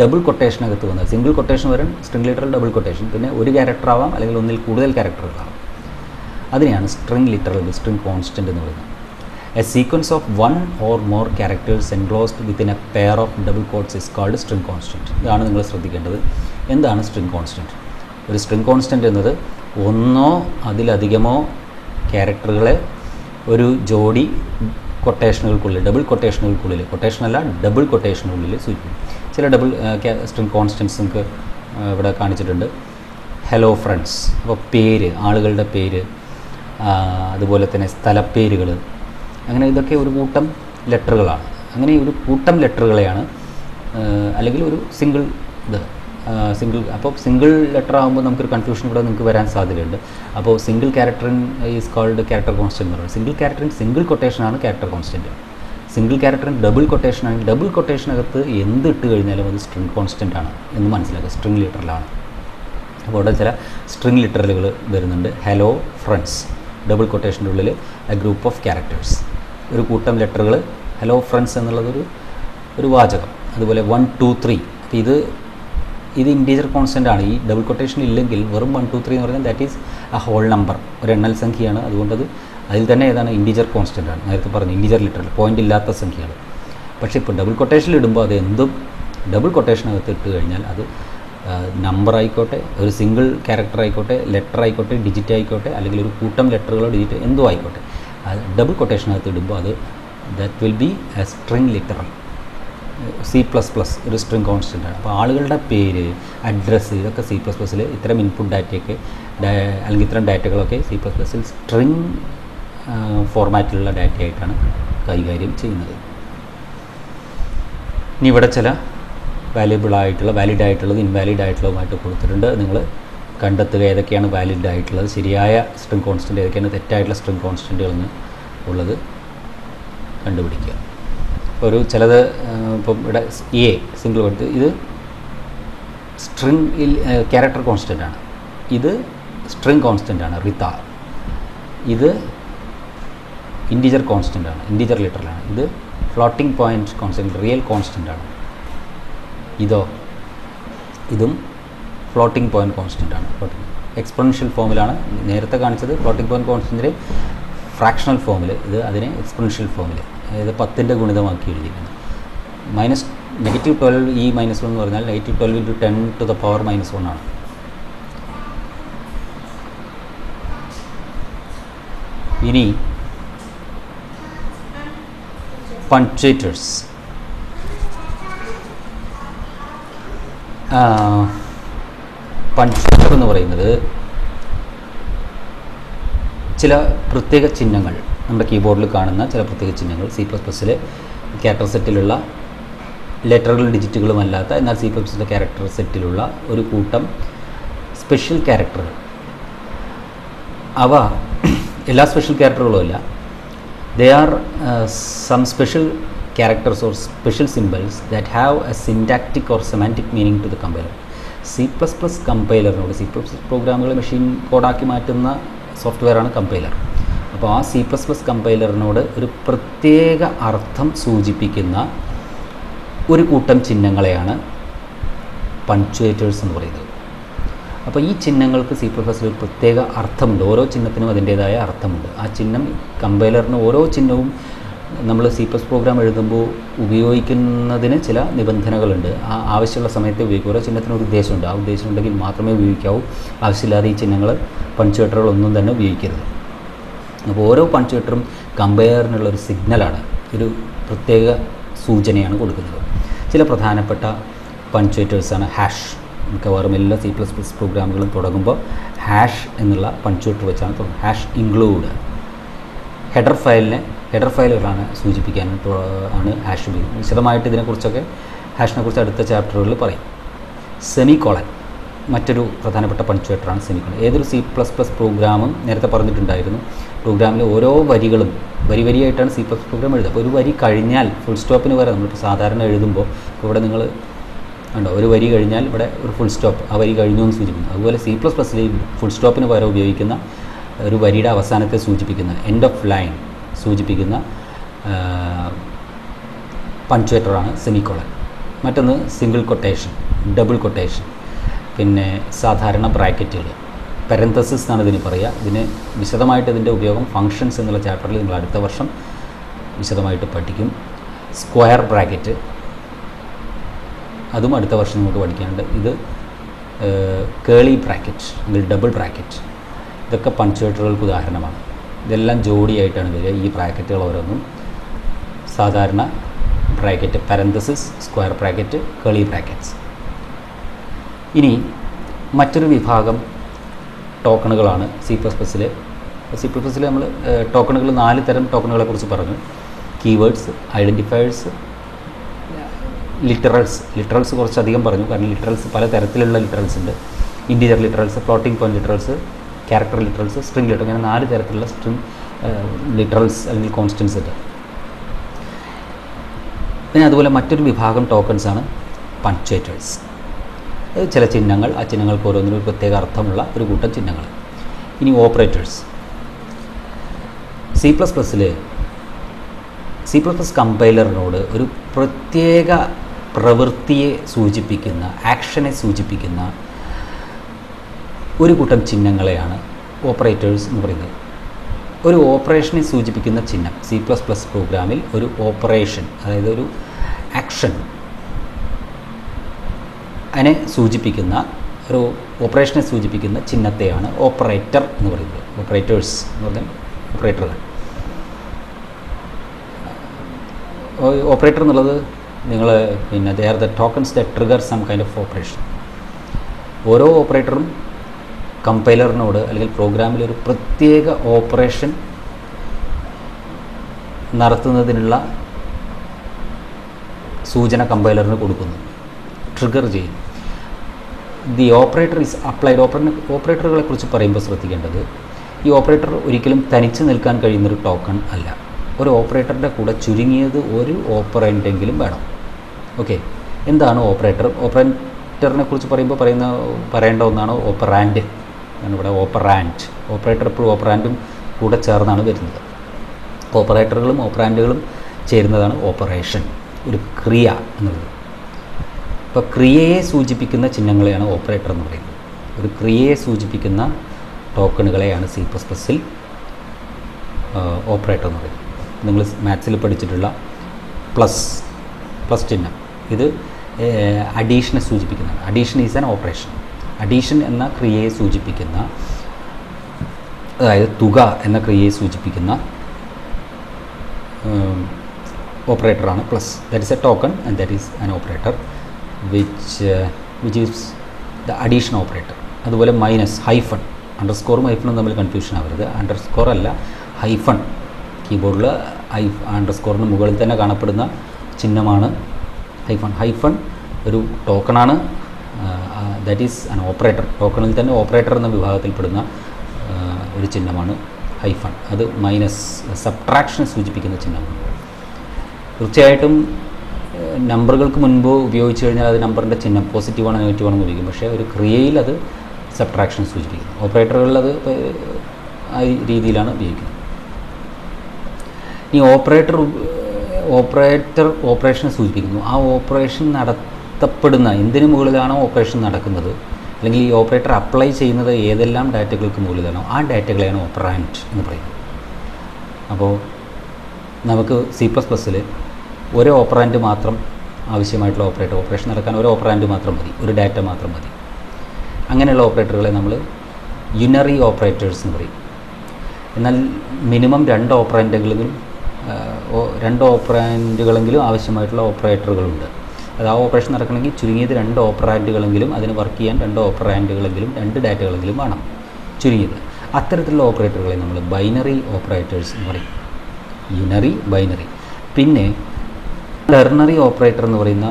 ഡബിൾ കൊട്ടേഷനകത്ത് വന്നത്. സിംഗിൾ കൊട്ടേഷൻ വരും സ്ട്രിംഗ് ലിറ്ററൽ, ഡബിൾ കൊട്ടേഷൻ, പിന്നെ ഒരു ക്യാരക്ടർ ആവാം അല്ലെങ്കിൽ ഒന്നിൽ കൂടുതൽ ക്യാരക്ടറുകളാവാം. അതിനെയാണ് സ്ട്രിംഗ് ലിറ്ററൽ, സ്ട്രിംഗ് കോൺസ്റ്റൻ്റ് എന്ന് പറയുന്നത്. A sequence of one or more characters enclosed within a pair of double quotes is called string constant. ഇതാണ് നിങ്ങൾ ശ്രദ്ധിക്കേണ്ടത്. എന്താണ് സ്ട്രിംഗ് കോൺസ്റ്റൻറ്റ്? ഒരു സ്ട്രിംഗ് കോൺസ്റ്റൻറ്റ് എന്നത് ഒന്നോ അതിലധികമോ ക്യാരക്ടറുകളെ ഒരു ജോഡി കൊട്ടേഷനുകൾക്കുള്ളിൽ, ഡബിൾ കൊട്ടേഷനുകൾക്കുള്ളിൽ, കൊട്ടേഷനല്ല ഡബിൾ കൊട്ടേഷനുള്ളിൽ സൂചിപ്പിക്കും. ചില ഡബിൾ സ്ട്രിംഗ് കോൺസ്റ്റൻറ്റ്സ് നമുക്ക് ഇവിടെ കാണിച്ചിട്ടുണ്ട്. ഹലോ ഫ്രണ്ട്സ്, അപ്പോൾ പേര്, ആളുകളുടെ പേര്, അതുപോലെ തന്നെ സ്ഥലപ്പേരുകൾ, അങ്ങനെ ഇതൊക്കെ ഒരു കൂട്ടം ലെറ്ററുകളാണ്. അങ്ങനെ ഒരു കൂട്ടം ലെറ്ററുകളെയാണ് അല്ലെങ്കിൽ ഒരു സിംഗിൾ അപ്പോൾ സിംഗിൾ ലെറ്റർ ആകുമ്പോൾ നമുക്കൊരു കൺഫ്യൂഷൻ ഇവിടെ നിങ്ങൾക്ക് വരാൻ സാധ്യതയുണ്ട്. അപ്പോൾ single character in is called character constant എന്ന് പറയുന്നത്. സിംഗിൾ ക്യാരക്ടറിൻ സിംഗിൾ കൊട്ടേഷനാണ് character constant. Single character in double കൊട്ടേഷനാണെങ്കിൽ ഡബിൾ കൊട്ടേഷനകത്ത് എന്ത് ഇട്ട് കഴിഞ്ഞാലും അത് സ്ട്രിംഗ് കോൺസ്റ്റൻ്റ് ആണ് എന്ന് മനസ്സിലാക്കുക, സ്ട്രിംഗ് ലിറ്ററലാണ്. അപ്പോൾ അവിടെ ചില സ്ട്രിംഗ് ലിറ്ററലുകൾ വരുന്നുണ്ട്. ഹലോ ഫ്രണ്ട്സ്, ഡബിൾ കൊട്ടേഷൻ്റെ ഉള്ളിൽ എ ഗ്രൂപ്പ് ഓഫ് ക്യാരക്ടേഴ്സ്, ഒരു കൂട്ടം ലെറ്ററുകൾ. ഹലോ ഫ്രണ്ട്സ് എന്നുള്ളതൊരു വാചകം. അതുപോലെ 1 2 3, ഇത് ഇൻറ്റീജർ കോൺസ്റ്റൻ്റ് ആണ്. ഈ ഡബിൾ കൊട്ടേഷൻ ഇല്ലെങ്കിൽ വെറും 1 2 3 എന്ന് പറഞ്ഞാൽ that is a whole number, ഒരു എണ്ണൽ സംഖ്യയാണ്. അതുകൊണ്ടത് അതിൽ തന്നെ ഏതാണ് ഇൻറ്റീജർ കോൺസ്റ്റൻ്റ് ആണ്. നേരത്തെ പറഞ്ഞു ഇൻറ്റീജർ ലിറ്ററൽ, പോയിൻ്റ് ഇല്ലാത്ത സംഖ്യകൾ. പക്ഷേ ഇപ്പോൾ ഡബിൾ കൊട്ടേഷനിൽ ഇടുമ്പോൾ അത് എന്തും ഡബിൾ കൊട്ടേഷനകത്ത് ഇട്ട് കഴിഞ്ഞാൽ അത് നമ്പർ ആയിക്കോട്ടെ, ഒരു സിംഗിൾ ക്യാരക്ടർ ആയിക്കോട്ടെ, ലെറ്റർ ആയിക്കോട്ടെ, ഡിജിറ്റ് ആയിക്കോട്ടെ, അല്ലെങ്കിൽ ഒരു കൂട്ടം ലെറ്ററുകളോ ഡിജിറ്റ് എന്തോ ആയിക്കോട്ടെ, അത് ഡബിൾ കൊട്ടേഷനകത്ത് ഇടുമ്പോൾ അത് that will be A string literal. C++ ഒരു സ്ട്രിങ് കോൺസ്റ്റൻ്റ് ആണ്. അപ്പോൾ ആളുകളുടെ പേര്, അഡ്രസ്സ്, ഇതൊക്കെ C++ൽ ഇത്തരം ഇൻപുട്ട് ഡാറ്റയൊക്കെ അല്ലെങ്കിൽ ഇത്തരം ഡാറ്റകളൊക്കെ C++ൽ സ്ട്രിങ് ഫോർമാറ്റിലുള്ള ഡാറ്റയായിട്ടാണ് കൈകാര്യം ചെയ്യുന്നത്. ഇനി ഇവിടെ ചില വാലിഡ് ആയിട്ടുള്ളത് ഇൻവാലിഡ് ആയിട്ടുള്ളതുമായിട്ട് കൊടുത്തിട്ടുണ്ട്. നിങ്ങൾ കണ്ടെത്തുക ഏതൊക്കെയാണ് വാലിഡ് ആയിട്ടുള്ളത്, ശരിയായ സ്ട്രിങ് കോൺസ്റ്റൻ്റ് ഏതൊക്കെയാണ് തെറ്റായിട്ടുള്ള സ്ട്രിങ് കോൺസ്റ്റൻറ്റുകളെന്ന് ഉള്ളത് കണ്ടുപിടിക്കുക. ഒരു ചിലത് ഇപ്പം ഇവിടെ സിംഗിൾ കൊടുത്ത് ഇത് സ്ട്രിങ് ക്യാരക്ടർ കോൺസ്റ്റൻ്റ് ആണ്, ഇത് സ്ട്രിങ് കോൺസ്റ്റൻ്റ് ആണ് റിത്ത, ഇത് ഇൻറ്റിജർ കോൺസ്റ്റൻ്റ് ആണ്, ഇൻറ്റിജർ ലിറ്ററലാണ്, ഇത് floating point constant real constant ആണ്, ഇതും ഫ്ലോട്ടിംഗ് പോയിൻറ്റ് കോൺസ്റ്റൻ്റ് ആണ്. എക്സ്പൊണൻഷ്യൽ ഫോമിലാണ് നേരത്തെ കാണിച്ചത്, ഫ്ലോട്ടിംഗ് പോയിൻറ്റ് കോൺസ്റ്റൻറ്റിൻ്റെ ഫ്രാക്ഷണൽ ഫോമിൽ, ഇത് അതിനെ എക്സ്പൊണൻഷ്യൽ ഫോമിൽ, അതായത് 10ൻ്റെ ഗുണിതമാക്കി എഴുതിയിരിക്കുന്നത്. -12 ഈ -1 എന്ന് പറഞ്ഞാൽ -12 × 10⁻⁻1 ആണ്. ഇനി പഞ്ച്വേറ്റേഴ്സ്. പഞ്ച്വേറ്റർ എന്ന് പറയുന്നത് ചില പ്രത്യേക ചിഹ്നങ്ങൾ, നമ്മുടെ കീബോർഡിൽ കാണുന്ന ചില പ്രത്യേക ചിഹ്നങ്ങൾ C++ലെ ക്യാരക്ടർ സെറ്റിലുള്ള ലെറ്ററുകളും ഡിജിറ്റുകളും അല്ലാത്ത എന്നാൽ C++ലെ ക്യാരക്ടർ സെറ്റിലുള്ള ഒരു കൂട്ടം സ്പെഷ്യൽ ക്യാരക്ടറുകൾ. അവ എല്ലാ സ്പെഷ്യൽ ക്യാരക്ടറുകളും അല്ല, they are some special characters or special symbols that have a syntactic or semantic meaning to the compiler. C++ കമ്പൈലറിനോട്, C++ പ്രോഗ്രാമുകൾ മെഷീൻ കോഡാക്കി മാറ്റുന്ന സോഫ്റ്റ്വെയറാണ് കമ്പൈലർ. അപ്പോൾ ആ C++ കമ്പൈലറിനോട് ഒരു പ്രത്യേക അർത്ഥം സൂചിപ്പിക്കുന്ന ഒരു കൂട്ടം ചിഹ്നങ്ങളെയാണ് പഞ്ച്വേറ്റേഴ്സ് എന്ന് പറയുന്നത്. അപ്പോൾ ഈ ചിഹ്നങ്ങൾക്ക് C++ൽ ഒരു പ്രത്യേക അർത്ഥമുണ്ട്, ഓരോ ചിഹ്നത്തിനും അതിൻ്റേതായ അർത്ഥമുണ്ട്. ആ ചിഹ്നം കമ്പൈലറിന് ഓരോ ചിഹ്നവും നമ്മൾ C++ പ്രോഗ്രാം എഴുതുമ്പോൾ ഉപയോഗിക്കുന്നതിന് ചില നിബന്ധനകളുണ്ട്. ആ ആവശ്യമുള്ള സമയത്ത് ഉപയോഗിക്കും. ഓരോ ചിഹ്നത്തിന് ഒരു ഉദ്ദേശമുണ്ട്, ആ ഉദ്ദേശം ഉണ്ടെങ്കിൽ മാത്രമേ ഉപയോഗിക്കാവൂ. ആവശ്യമില്ലാതെ ഈ ചിഹ്നങ്ങൾ പഞ്ച്വേറ്ററുകളൊന്നും തന്നെ ഉപയോഗിക്കരുത്. അപ്പോൾ ഓരോ പഞ്ച്വേറ്ററും കമ്പയറിനുള്ള ഒരു സിഗ്നലാണ്, ഒരു പ്രത്യേക സൂചനയാണ് കൊടുക്കുന്നത്. ചില പ്രധാനപ്പെട്ട പഞ്ച്വേറ്റേഴ്സാണ് ഹാഷ്. മിക്കവാറും എല്ലാ C++ പ്രോഗ്രാമുകളും തുടങ്ങുമ്പോൾ ഹാഷ് എന്നുള്ള പഞ്ച്വേറ്റർ വെച്ചാണ് തുടങ്ങുന്നത്. ഹാഷ് ഇൻക്ലൂഡ് ഹെഡർ ഫയലുകളാണ് സൂചിപ്പിക്കാൻ ആണ് ഹാഷ് ഉപയോഗിക്കുന്നത്. വിശദമായിട്ട് ഇതിനെക്കുറിച്ചൊക്കെ ഹാഷിനെക്കുറിച്ച് അടുത്ത ചാപ്റ്ററുകളിൽ പറയും. സെമികോളൻ മറ്റൊരു പ്രധാനപ്പെട്ട പഞ്ച്വേറ്ററാണ് സെമികോളൻ. ഏതൊരു C++ പ്രോഗ്രാമും നേരത്തെ പറഞ്ഞിട്ടുണ്ടായിരുന്നു, പ്രോഗ്രാമിലെ ഓരോ വരികളും വരിയായിട്ടാണ് C++ പ്രോഗ്രാം എഴുതുക. അപ്പോൾ ഒരു വരി കഴിഞ്ഞാൽ ഫുൾ സ്റ്റോപ്പിന് വരെ നമ്മളിപ്പോൾ സാധാരണ എഴുതുമ്പോൾ ഇവിടെ നിങ്ങൾ ഉണ്ടോ, ഒരു വരി കഴിഞ്ഞാൽ ഇവിടെ ഒരു ഫുൾ സ്റ്റോപ്പ്, ആ വരി കഴിഞ്ഞു എന്ന് സൂചിപ്പിക്കുന്നു. അതുപോലെ C++ൽ ഫുൾ സ്റ്റോപ്പിന് പകരം ഉപയോഗിക്കുന്ന ഒരു വരിയുടെ അവസാനത്തെ സൂചിപ്പിക്കുന്ന എൻഡ് ഓഫ് ലൈൻ സൂചിപ്പിക്കുന്ന പഞ്ച്വേറ്ററാണ് സെമികോളൻ. മറ്റൊന്ന് സിംഗിൾ കൊട്ടേഷൻ, ഡബിൾ കൊട്ടേഷൻ, പിന്നെ സാധാരണ ബ്രാക്കറ്റുകൾ, പാരന്തസിസ് എന്നാണ് ഇതിന് പറയുക. ഇതിന് വിശദമായിട്ട് ഇതിൻ്റെ ഉപയോഗം ഫങ്ഷൻസ് എന്നുള്ള ചാപ്റ്ററിൽ നിങ്ങൾ അടുത്ത വർഷം വിശദമായിട്ട് പഠിക്കും. സ്ക്വയർ ബ്രാക്കറ്റ്, അതും അടുത്ത വർഷം നമുക്ക് പഠിക്കാനുണ്ട്. ഇത് കേളി ബ്രാക്കറ്റ് അല്ലെങ്കിൽ ഡബിൾ ബ്രാക്കറ്റ്, ഇതൊക്കെ പഞ്ച്വേറ്ററുകൾക്ക് ഉദാഹരണമാണ്. ഇതെല്ലാം ജോഡിയായിട്ടാണ് വരിക. ഈ ബ്രാക്കറ്റുകൾ ഓരോന്നും സാധാരണ ബ്രാക്കറ്റ്, പാരന്തസിസ്, സ്ക്വയർ ബ്രാക്കറ്റ്, കേളി ബ്രാക്കറ്റ്സ്. ഇനി മറ്റൊരു വിഭാഗം ടോക്കണുകളാണ് C++ൽ. നമ്മൾ ടോക്കണുകൾ 4 തരം ടോക്കണുകളെ കുറിച്ച് പറഞ്ഞു. കീവേഡ്സ്, ഐഡൻറ്റിഫയേഴ്സ്, ലിറ്ററൽസ് കുറച്ചധികം പറഞ്ഞു. കാരണം ലിറ്ററൽസ് പല തരത്തിലുള്ള ലിറ്ററൽസ് ഉണ്ട്. Integer literals, floating point literals, character literals, string literal, അങ്ങനെ 4 തരത്തിലുള്ള സ്ട്രിംഗ് ലിറ്ററൽസ് അല്ലെങ്കിൽ കോൺസ്റ്റൻസ് ഉണ്ട്. പിന്നെ അതുപോലെ മറ്റൊരു വിഭാഗം ടോക്കൺസാണ് പഞ്ച്വേറ്റേഴ്സ്. ചില ചിഹ്നങ്ങൾ, ആ ചിഹ്നങ്ങൾക്ക് ഓരോന്നിനും ഒരു പ്രത്യേക അർത്ഥമുള്ള ഒരു കൂട്ടം ചിഹ്നങ്ങൾ. ഇനി ഓപ്പറേറ്റേഴ്സ്. C++ കമ്പൈലറിനോട് ഒരു പ്രത്യേക പ്രവൃത്തിയെ സൂചിപ്പിക്കുന്ന, ആക്ഷനെ സൂചിപ്പിക്കുന്ന ഒരു കൂട്ടം ചിഹ്നങ്ങളെയാണ് ഓപ്പറേറ്റേഴ്സ് എന്ന് പറയുന്നത്. ഒരു ഓപ്പറേഷനെ സൂചിപ്പിക്കുന്ന ചിഹ്നം C++ പ്രോഗ്രാമിൽ ഒരു ഓപ്പറേഷൻ, അതായത് ഒരു ആക്ഷൻ അതിനെ സൂചിപ്പിക്കുന്ന ഒരു ഓപ്പറേഷനെ സൂചിപ്പിക്കുന്ന ചിഹ്നത്തെയാണ് ഓപ്പറേറ്റർ എന്ന് പറയുന്നത്. ഓപ്പറേറ്റേഴ്സ് എന്ന് പറഞ്ഞാൽ ഓപ്പറേറ്ററുകൾ. ഓപ്പറേറ്റർ എന്നുള്ളത് നിങ്ങൾ പിന്നെ they are the tokens the trigger some kind of operation. ഓരോ ഓപ്പറേറ്ററും കമ്പൈലറിനോട് അല്ലെങ്കിൽ പ്രോഗ്രാമിൽ ഒരു പ്രത്യേക ഓപ്പറേഷൻ നടത്തുന്നതിനുള്ള സൂചന കമ്പൈലറിന് കൊടുക്കുന്നു, ട്രിഗർ ചെയ്യും. The operator is applied. ഓപ്പറേറ്ററുകളെ കുറിച്ച് പറയുമ്പോൾ ശ്രദ്ധിക്കേണ്ടത്, ഈ ഓപ്പറേറ്റർ ഒരിക്കലും തനിച്ച് നിൽക്കാൻ കഴിയുന്നൊരു ടോക്കൺ അല്ല. ഒരു ഓപ്പറേറ്ററിൻ്റെ കൂടെ ചുരുങ്ങിയത് ഒരു ഓപ്പറൻറ്റെങ്കിലും വേണം. ഓക്കെ, എന്താണ് ഓപ്പറേറ്റർ? ഓപ്പറേറ്ററിനെ കുറിച്ച് പറയുമ്പോൾ പറയേണ്ട ഒന്നാണ് ഓപ്പറാൻഡ്. ഇവിടെ ഓപ്പറാൻഡ്, ഓപ്പറേറ്റർ എപ്പോഴും ഓപ്പറാൻഡും കൂടെ ചേർന്നാണ് വരുന്നത്. ഓപ്പറേറ്ററുകളും ഓപ്പറാൻഡുകളും ചേരുന്നതാണ് ഓപ്പറേഷൻ, ഒരു ക്രിയ എന്നുള്ളത്. ഇപ്പോൾ ക്രിയയെ സൂചിപ്പിക്കുന്ന ചിഹ്നങ്ങളെയാണ് ഓപ്പറേറ്റർ എന്ന് പറയുന്നത്. ഒരു ക്രിയയെ സൂചിപ്പിക്കുന്ന ടോക്കണുകളെയാണ് C++ൽ ഓപ്പറേറ്റർ എന്ന് പറയുന്നത്. നിങ്ങൾ മാത്സിൽ പഠിച്ചിട്ടുള്ള പ്ലസ് ചിഹ്നം, ഇത് അഡീഷനെ സൂചിപ്പിക്കുന്നതാണ്. Addition is an operation. Addition എന്ന ക്രിയയെ സൂചിപ്പിക്കുന്ന, അതായത് തുക എന്ന ക്രിയയെ സൂചിപ്പിക്കുന്ന ഓപ്പറേറ്ററാണ് plus. That is a token and that is an operator which is the addition operator. അതുപോലെ മൈനസ്, ഹൈഫൺ, അണ്ടർസ്കോറും ഹൈഫണും തമ്മിൽ കൺഫ്യൂഷൻ ആവരുത്. അണ്ടർസ്കോർ അല്ല, ഹൈഫൺ. കീബോർഡിൽ അണ്ടർസ്കോറിന് മുകളിൽ തന്നെ കാണപ്പെടുന്ന ചിഹ്നമാണ് ഹൈഫൺ. ഹൈഫൺ ഒരു ടോക്കണാണ്, ദാറ്റ് ഈസ് ആൻ ഓപ്പറേറ്റർ. ടോക്കണിൽ തന്നെ ഓപ്പറേറ്റർ എന്ന വിഭാഗത്തിൽപ്പെടുന്ന ഒരു ചിഹ്നമാണ് ഹൈഫൺ. അത് മൈനസ്, സബ്ട്രാക്ഷനെ സൂചിപ്പിക്കുന്ന ചിഹ്നമാണ്. തീർച്ചയായിട്ടും നമ്പറുകൾക്ക് മുൻപ് ഉപയോഗിച്ച് കഴിഞ്ഞാൽ അത് നമ്പറിൻ്റെ ചിഹ്നം പോസിറ്റീവാണോ നെഗറ്റീവാണെന്ന് ഉപയോഗിക്കും. പക്ഷേ ഒരു ക്രിയയിൽ അത് സബ്ട്രാക്ഷൻ സൂചിപ്പിക്കുന്നു. ഓപ്പറേറ്ററുകളിൽ അത് ആ രീതിയിലാണ് ഉപയോഗിക്കുന്നത്. ഈ ഓപ്പറേറ്റർ ഓപ്പറേഷനെ സൂചിപ്പിക്കുന്നു. ആ ഓപ്പറേഷൻ നടത്തപ്പെടുന്ന എന്തിനു മുകളിലാണോ ഓപ്പറേഷൻ നടക്കുന്നത്, അല്ലെങ്കിൽ ഈ ഓപ്പറേറ്റർ അപ്ലൈ ചെയ്യുന്നത് ഏതെല്ലാം ഡാറ്റകൾക്ക് മുകളിലാണോ ആ ഡാറ്റകളെയാണ് ഓപ്പറാൻഡ് എന്ന് പറയുന്നത്. അപ്പോൾ നമുക്ക് C++ൽ ഒരു ഓപ്പറാൻഡ് മാത്രം ആവശ്യമായിട്ടുള്ള ഓപ്പറേഷൻ നടക്കാൻ ഒരു ഓപ്പറാൻഡ് മാത്രം മതി, ഒരു ഡാറ്റ മാത്രം മതി. അങ്ങനെയുള്ള ഓപ്പറേറ്ററുകളെ നമ്മൾ യുനറി ഓപ്പറേറ്റേഴ്സ് എന്ന് പറയും. എന്നാൽ മിനിമം രണ്ട് ഓപ്പറാൻഡുകളെങ്കിലും ആവശ്യമായിട്ടുള്ള ഓപ്പറേറ്ററുകളുണ്ട്. അത് ആ ഓപ്പറേഷൻ നടക്കണമെങ്കിൽ ചുരുങ്ങിയത് രണ്ട് ഓപ്പറാൻഡുകളെങ്കിലും, അതിന് വർക്ക് ചെയ്യാൻ രണ്ട് ഓപ്പറാൻഡുകളെങ്കിലും, രണ്ട് ഡാറ്റകളെങ്കിലും വേണം ചുരുങ്ങിയത്. അത്തരത്തിലുള്ള ഓപ്പറേറ്ററുകളെ നമ്മൾ ബൈനറി ഓപ്പറേറ്റേഴ്സ് എന്ന് പറയും. യുനറി, ബൈനറി. പിന്നെ ടെർണറി ഓപ്പറേറ്റർ എന്ന് പറയുന്ന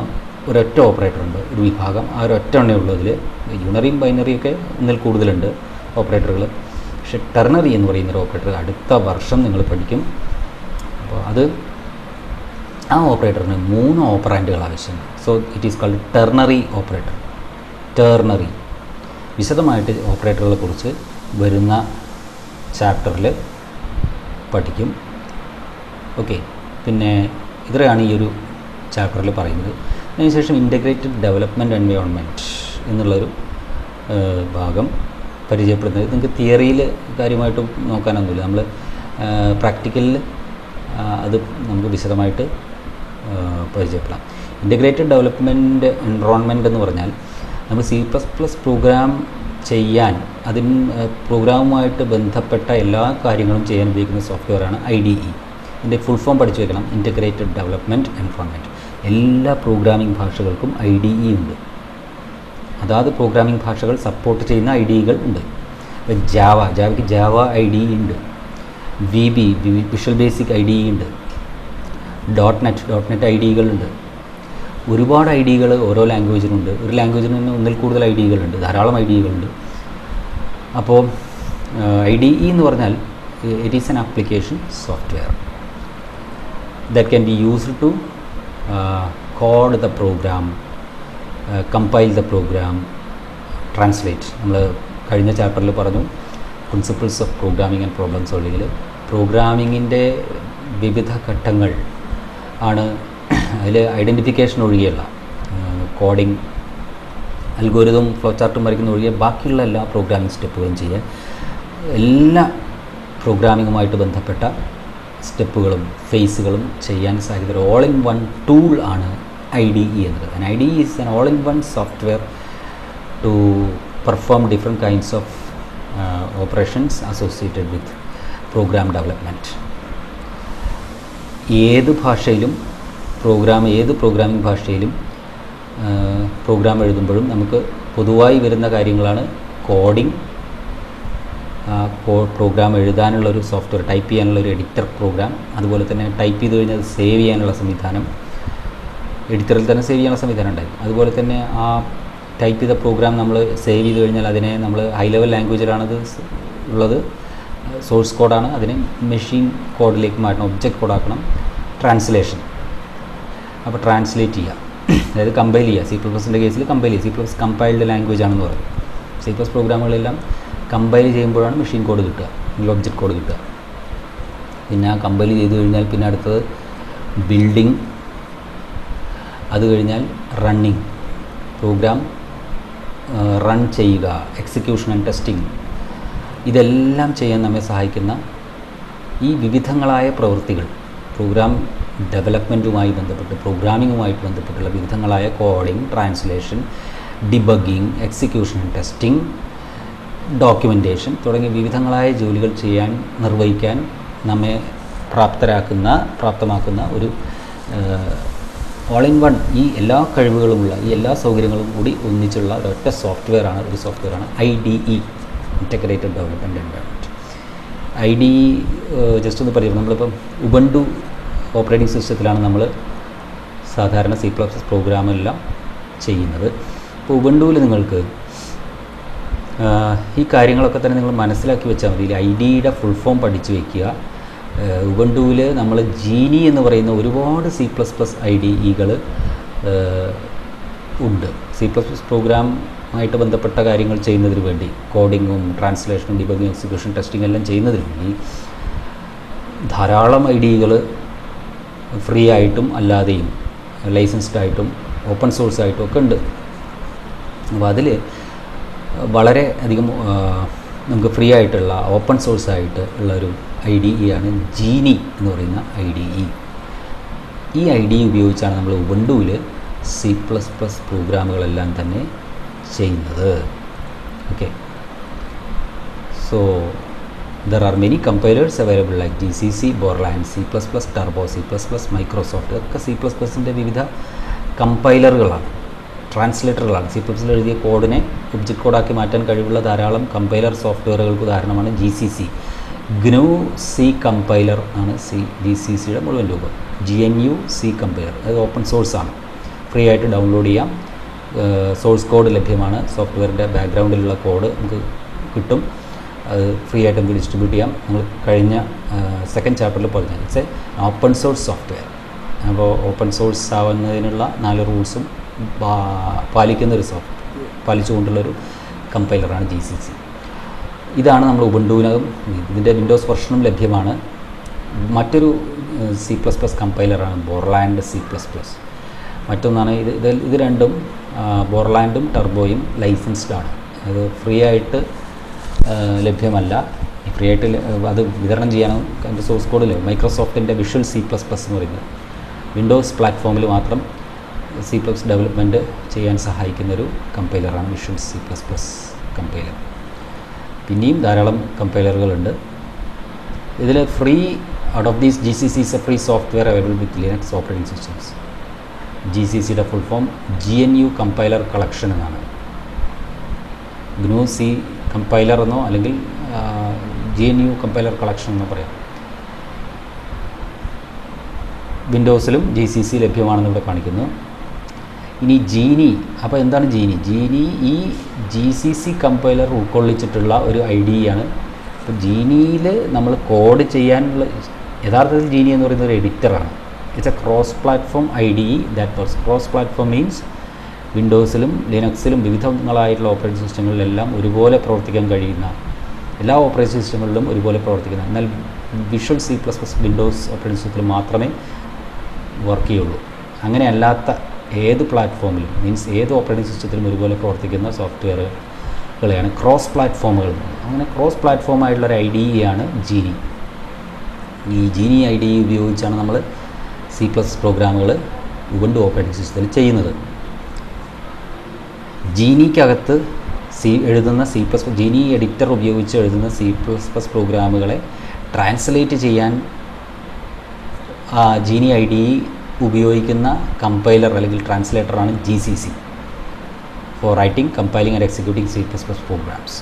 ഒരൊറ്റ ഓപ്പറേറ്റർ ഉണ്ട്, ഒരു വിഭാഗം. ആ ഒരൊറ്റ എണ്ണേ ഉള്ളൂ. അതിൽ യുണറിയും ബൈനറിയൊക്കെ ഒന്നിൽ കൂടുതലുണ്ട് ഓപ്പറേറ്ററുകൾ. പക്ഷേ ടെർണറി എന്ന് പറയുന്നൊരു ഓപ്പറേറ്റർ അടുത്ത വർഷം നിങ്ങൾ പഠിക്കും. അപ്പോൾ ആ ഓപ്പറേറ്ററിന് 3 ഓപ്പറാൻഡുകൾ ആവശ്യമുണ്ട്. So it is called ternary operator. Ternary വിശദമായിട്ട് ഓപ്പറേറ്ററുകളെ കുറിച്ച് വരുന്ന ചാപ്റ്ററിൽ പഠിക്കും. ഓക്കെ, പിന്നെ ഇത്രയാണ് ഈ ഒരു ചാപ്റ്ററിൽ പറയുന്നത്. അതിനുശേഷം ഇൻ്റഗ്രേറ്റഡ് ഡെവലപ്മെൻറ്റ് എൻവയോൺമെൻറ്റ് എന്നുള്ളൊരു ഭാഗം പരിചയപ്പെടുന്നത്. നിങ്ങൾക്ക് തിയറിയിൽ കാര്യമായിട്ട് നോക്കാനൊന്നുമില്ല. നമ്മൾ പ്രാക്ടിക്കലിൽ അത് നമുക്ക് വിശദമായിട്ട് പരിചയപ്പെടാം. ഇൻ്റഗ്രേറ്റഡ് ഡെവലപ്മെൻറ്റ് എൻവയോൺമെൻറ്റ് എന്ന് പറഞ്ഞാൽ നമ്മൾ C++ പ്രോഗ്രാം ചെയ്യാൻ, പ്രോഗ്രാമുമായിട്ട് ബന്ധപ്പെട്ട എല്ലാ കാര്യങ്ങളും ചെയ്യാൻ ഉപയോഗിക്കുന്ന സോഫ്റ്റ്വെയറാണ് IDE. ഇതിൻ്റെ ഫുൾ ഫോം പഠിച്ചു വയ്ക്കണം, ഇൻ്റഗ്രേറ്റഡ് ഡെവലപ്മെൻറ്റ് എൻവയോൺമെൻറ്റ്. എല്ലാ പ്രോഗ്രാമിംഗ് ഭാഷകൾക്കും IDE ഉണ്ട്. അതാത് പ്രോഗ്രാമിംഗ് ഭാഷകൾ സപ്പോർട്ട് ചെയ്യുന്ന IDEകൾ ഉണ്ട്. ഇപ്പോൾ ജാവയ്ക്ക് ജാവ IDE ഉണ്ട്. VB വിഷ്വൽ ബേസിക് IDE ഉണ്ട്. .NET IDEകളുണ്ട്. ഒരുപാട് IDEകൾ ഓരോ ലാംഗ്വേജിനുണ്ട്. ഒരു ലാംഗ്വേജിന് തന്നെ ഒന്നിൽ കൂടുതൽ IDEകളുണ്ട്, ധാരാളം IDEകളുണ്ട്. അപ്പോൾ IDE എന്ന് പറഞ്ഞാൽ it is an application software that can be used to code the program, compile the program, translate. നമ്മൾ കഴിഞ്ഞ ചാപ്റ്ററിൽ പറഞ്ഞു principles of programming and problem സോൾവിങ്ങിൽ പ്രോഗ്രാമിങ്ങിൻ്റെ വിവിധ ഘട്ടങ്ങൾ ആണ്. അതിൽ ഐഡൻറ്റിഫിക്കേഷൻ ഒഴികെയുള്ള കോഡിംഗ്, അൽഗോരിതം, ഫ്ലോ ചാർട്ടും വരയ്ക്കുന്ന ഒഴികെ ബാക്കിയുള്ള എല്ലാ പ്രോഗ്രാമിംഗ് സ്റ്റെപ്പുകളും ചെയ്യാൻ എല്ലാ പ്രോഗ്രാമിങ്ങുമായിട്ട് ബന്ധപ്പെട്ട സ്റ്റെപ്പുകളും ഫേസുകളും ചെയ്യാൻ സാധിക്കുന്ന ഒരു ഓൾ ഇൻ വൺ ടൂൾ ആണ് IDE എന്നത്. And IDE is an all in one software to perform different kinds of operations associated with program development. ഏത് ഭാഷയിലും ഏത് പ്രോഗ്രാമിംഗ് ഭാഷയിലും പ്രോഗ്രാം എഴുതുമ്പോഴും നമുക്ക് പൊതുവായി വരുന്ന കാര്യങ്ങളാണ് കോഡിംഗ്, പ്രോഗ്രാം എഴുതാനുള്ളൊരു സോഫ്റ്റ്വെയർ, ടൈപ്പ് ചെയ്യാനുള്ളൊരു എഡിറ്റർ പ്രോഗ്രാം, അതുപോലെ തന്നെ ടൈപ്പ് ചെയ്ത് കഴിഞ്ഞാൽ അത് സേവ് ചെയ്യാനുള്ള സംവിധാനം, എഡിറ്ററിൽ തന്നെ സേവ് ചെയ്യാനുള്ള സംവിധാനം ഉണ്ടായി. അതുപോലെ തന്നെ ആ ടൈപ്പ് ചെയ്ത പ്രോഗ്രാം നമ്മൾ സേവ് ചെയ്ത് കഴിഞ്ഞാൽ അതിനെ നമ്മൾ ഹൈ ലെവൽ ലാംഗ്വേജിലാണത് ഉള്ളത്, സോഴ്സ് കോഡാണ്, അതിനെ മെഷീൻ കോഡിലേക്ക് മാറ്റണം, ഒബ്ജക്റ്റ് കോഡാക്കണം. ട്രാൻസ്ലേഷൻ, അപ്പോൾ ട്രാൻസ്ലേറ്റ് ചെയ്യുക, അതായത് കമ്പൈൽ ചെയ്യുക. C++ൻ്റെ കേസിൽ കമ്പൈൽ ചെയ്യുക. C++ കമ്പൈൽഡ് ലാംഗ്വേജ് ആണെന്ന് പറയും. C++ പ്രോഗ്രാമുകളെല്ലാം കമ്പൈൽ ചെയ്യുമ്പോഴാണ് മെഷീൻ കോഡ് കിട്ടുക, അല്ലെങ്കിൽ ഒബ്ജക്റ്റ് കോഡ് കിട്ടുക. പിന്നെ ആ കമ്പൈൽ ചെയ്ത് കഴിഞ്ഞാൽ പിന്നെ അടുത്തത് ബിൽഡിംഗ്, അത് കഴിഞ്ഞാൽ റണ്ണിങ്, പ്രോഗ്രാം റൺ ചെയ്യുക, എക്സിക്യൂഷൻ ആൻഡ് ടെസ്റ്റിംഗ്, ഇതെല്ലാം ചെയ്യാൻ നമ്മെ സഹായിക്കുന്ന ഈ വിവിധങ്ങളായ പ്രവൃത്തികൾ, പ്രോഗ്രാം ഡെവലപ്മെൻറ്റുമായി ബന്ധപ്പെട്ട് പ്രോഗ്രാമിങ്ങുമായിട്ട് ബന്ധപ്പെട്ടുള്ള വിവിധങ്ങളായ coding, translation, debugging, execution and testing, documentation തുടങ്ങിയ വിവിധങ്ങളായ ജോലികൾ നിർവഹിക്കാൻ നമ്മെ പ്രാപ്തമാക്കുന്ന ഒരു ഓൾ ഇൻ വൺ, ഈ എല്ലാ കഴിവുകളുമുള്ള, ഈ എല്ലാ സൗകര്യങ്ങളും കൂടി ഒന്നിച്ചുള്ള ഒരൊറ്റ സോഫ്റ്റ്വെയറാണ് IDE, integrated development environment. IDE just ഒന്ന് പറയുക, നമ്മളിപ്പം ഉബുണ്ടു ഓപ്പറേറ്റിംഗ് സിസ്റ്റത്തിലാണ് നമ്മൾ സാധാരണ C++ പ്രോഗ്രാമെല്ലാം ചെയ്യുന്നത്. ഇപ്പോൾ ഉബുണ്ടുവിൽ നിങ്ങൾക്ക് ഈ കാര്യങ്ങളൊക്കെ തന്നെ നിങ്ങൾ മനസ്സിലാക്കി വെച്ചാൽ മതി. IDEയുടെ ഫുൾ ഫോം പഠിച്ചു വയ്ക്കുക. ഉബുണ്ടുവിൽ നമ്മൾ ജീനി എന്ന് പറയുന്ന ഒരുപാട് C++ IDEകൾ ഉണ്ട്. C++ പ്രോഗ്രാമായിട്ട് ബന്ധപ്പെട്ട കാര്യങ്ങൾ ചെയ്യുന്നതിന് വേണ്ടി, കോഡിങ്ങും ട്രാൻസ്ലേഷനും ഡിബഗിങ് എക്സിക്യൂഷൻ ടെസ്റ്റിംഗ് എല്ലാം ചെയ്യുന്നതിന് വേണ്ടി ധാരാളം IDEകൾ ഫ്രീ ആയിട്ടും അല്ലാതെയും ലൈസൻസ്ഡ് ആയിട്ടും ഓപ്പൺ സോഴ്സ് ആയിട്ടും ഒക്കെ ഉണ്ട്. അപ്പോൾ അതിൽ വളരെ അധികം നമുക്ക് ഫ്രീ ആയിട്ടുള്ള ഓപ്പൺ സോഴ്സ് ആയിട്ട് ഉള്ളൊരു IDE ആണ് ജീനി എന്ന് പറയുന്ന IDE. ഈ IDE ഉപയോഗിച്ചാണ് നമ്മൾ ഉബുണ്ടുവിൽ C++ പ്രോഗ്രാമുകളെല്ലാം തന്നെ ചെയ്യുന്നത്. Okay, so there are many compilers available like GCC, Borland, C++, Turbo, C++, Microsoft. ഇതൊക്കെ C++ൻ്റെ വിവിധ കമ്പൈലറുകളാണ്, ട്രാൻസ്ലേറ്ററുകളാണ്. C++ൽ എഴുതിയ കോഡിനെ ഒബ്ജക്റ്റ് കോഡാക്കി മാറ്റാൻ കഴിവുള്ള ധാരാളം കമ്പൈലർ സോഫ്റ്റ്വെയറുകൾക്ക് ഉദാഹരണമാണ് GCC. GNU C കമ്പൈലർ ആണ് GCCയുടെ മുഴുവൻ രൂപം. GNU C കമ്പൈലർ, അത് ഓപ്പൺ സോഴ്സാണ്, ഫ്രീ ആയിട്ട് ഡൗൺലോഡ് ചെയ്യാം. സോഴ്സ് കോഡ് ലഭ്യമാണ്, സോഫ്റ്റ്വെയറിൻ്റെ ബാക്ക്ഗ്രൗണ്ടിലുള്ള കോഡ് നമുക്ക് കിട്ടും, അത് ഫ്രീ ആയിട്ട് നമുക്ക് ഡിസ്ട്രിബ്യൂട്ട് ചെയ്യാം. നമ്മൾ കഴിഞ്ഞ സെക്കൻഡ് ചാപ്റ്ററിൽ പറഞ്ഞത് it's A open source software. അപ്പോൾ ഓപ്പൺ സോഴ്സ് ആവുന്നതിനുള്ള 4 റൂൾസും പാലിച്ചുകൊണ്ടുള്ളൊരു കമ്പൈലറാണ് GCC. ഇതാണ് നമ്മൾ ഉബുണ്ടുവിനകം, ഇതിൻ്റെ വിൻഡോസ് വെർഷനും ലഭ്യമാണ്. മറ്റൊരു C++ കമ്പൈലറാണ് ബോർലാൻഡ് C++. മറ്റൊന്നാണ് ഇത് രണ്ടും, ബോർലാൻഡും ടർബോയും ലൈസൻസ്ഡ് ആണ്. അത് ഫ്രീ ആയിട്ട് ലഭ്യമല്ല. ഫ്രീ ആയിട്ട് അത് വിതരണം ചെയ്യാനും അതിൻ്റെ സോഴ്സ് കോഡിൽ മൈക്രോസോഫ്റ്റിൻ്റെ വിഷ്വൽ C++ എന്ന് പറയുന്നത് വിൻഡോസ് പ്ലാറ്റ്ഫോമിൽ മാത്രം C++ ഡെവലപ്മെൻറ്റ് ചെയ്യാൻ സഹായിക്കുന്നൊരു കമ്പൈലറാണ് വിഷ്വൽ C++ കമ്പൈലർ. പിന്നെയും ധാരാളം കമ്പൈലറുകളുണ്ട്. ഇതിൽ free out of these GCC is a free software available with Linux operating systems. GCCയുടെ full form GNU compiler collection എന്നാണ്. GNU C കമ്പൈലർ എന്നോ അല്ലെങ്കിൽ GNU കമ്പൈലർ കളക്ഷൻ എന്നോ പറയാം. വിൻഡോസിലും GCC ലഭ്യമാണെന്ന് ഇവിടെ കാണിക്കുന്നു. ഇനി ജീനി, അപ്പോൾ എന്താണ് ജീനി? ജീനി ഈ GCC കമ്പൈലർ ഉൾക്കൊള്ളിച്ചിട്ടുള്ള ഒരു IDE ആണ്. അപ്പോൾ ജീനിയിൽ നമ്മൾ കോഡ് ചെയ്യാനുള്ള, യഥാർത്ഥത്തിൽ ജീനി എന്ന് പറയുന്ന ഒരു എഡിറ്ററാണ്. It's a cross platform IDE. That was cross platform means വിൻഡോസിലും ലിനക്സിലും വിവിധങ്ങളായിട്ടുള്ള ഓപ്പറേറ്റിംഗ് സിസ്റ്റങ്ങളിലെല്ലാം ഒരുപോലെ പ്രവർത്തിക്കാൻ കഴിയുന്ന, എല്ലാ ഓപ്പറേറ്റിംഗ് സിസ്റ്റങ്ങളിലും ഒരുപോലെ പ്രവർത്തിക്കുന്ന, എന്നാൽ വിഷ്വൽ C++ വിൻഡോസ് ഓപ്പറേറ്റിംഗ് സിസ്റ്റത്തിൽ മാത്രമേ വർക്ക് ചെയ്യുള്ളൂ. അങ്ങനെ അല്ലാത്ത ഏത് പ്ലാറ്റ്ഫോമിലും, മീൻസ് ഏത് ഓപ്പറേറ്റിംഗ് സിസ്റ്റത്തിലും ഒരുപോലെ പ്രവർത്തിക്കുന്ന സോഫ്റ്റ്വെയർ കളെയാണ് ക്രോസ് പ്ലാറ്റ്ഫോമുകൾ. അങ്ങനെ ക്രോസ് പ്ലാറ്റ്ഫോം ആയിട്ടുള്ളൊരു IDE ആണ് ജീനി. ഈ ജീനി IDE ഉപയോഗിച്ചാണ് നമ്മൾ C++ പ്രോഗ്രാമുകൾ ഉബുണ്ടു ഓപ്പറേറ്റിംഗ് സിസ്റ്റത്തിൽ ചെയ്യുന്നത്. ജീനിക്കകത്ത് എഴുതുന്ന ജീനി എഡിറ്റർ ഉപയോഗിച്ച് എഴുതുന്ന C++ പ്രോഗ്രാമുകളെ ട്രാൻസ്ലേറ്റ് ചെയ്യാൻ ജീനി IDE ഉപയോഗിക്കുന്ന കമ്പൈലർ അല്ലെങ്കിൽ ട്രാൻസ്ലേറ്ററാണ് GCC, for writing, compiling and executing C++ programs.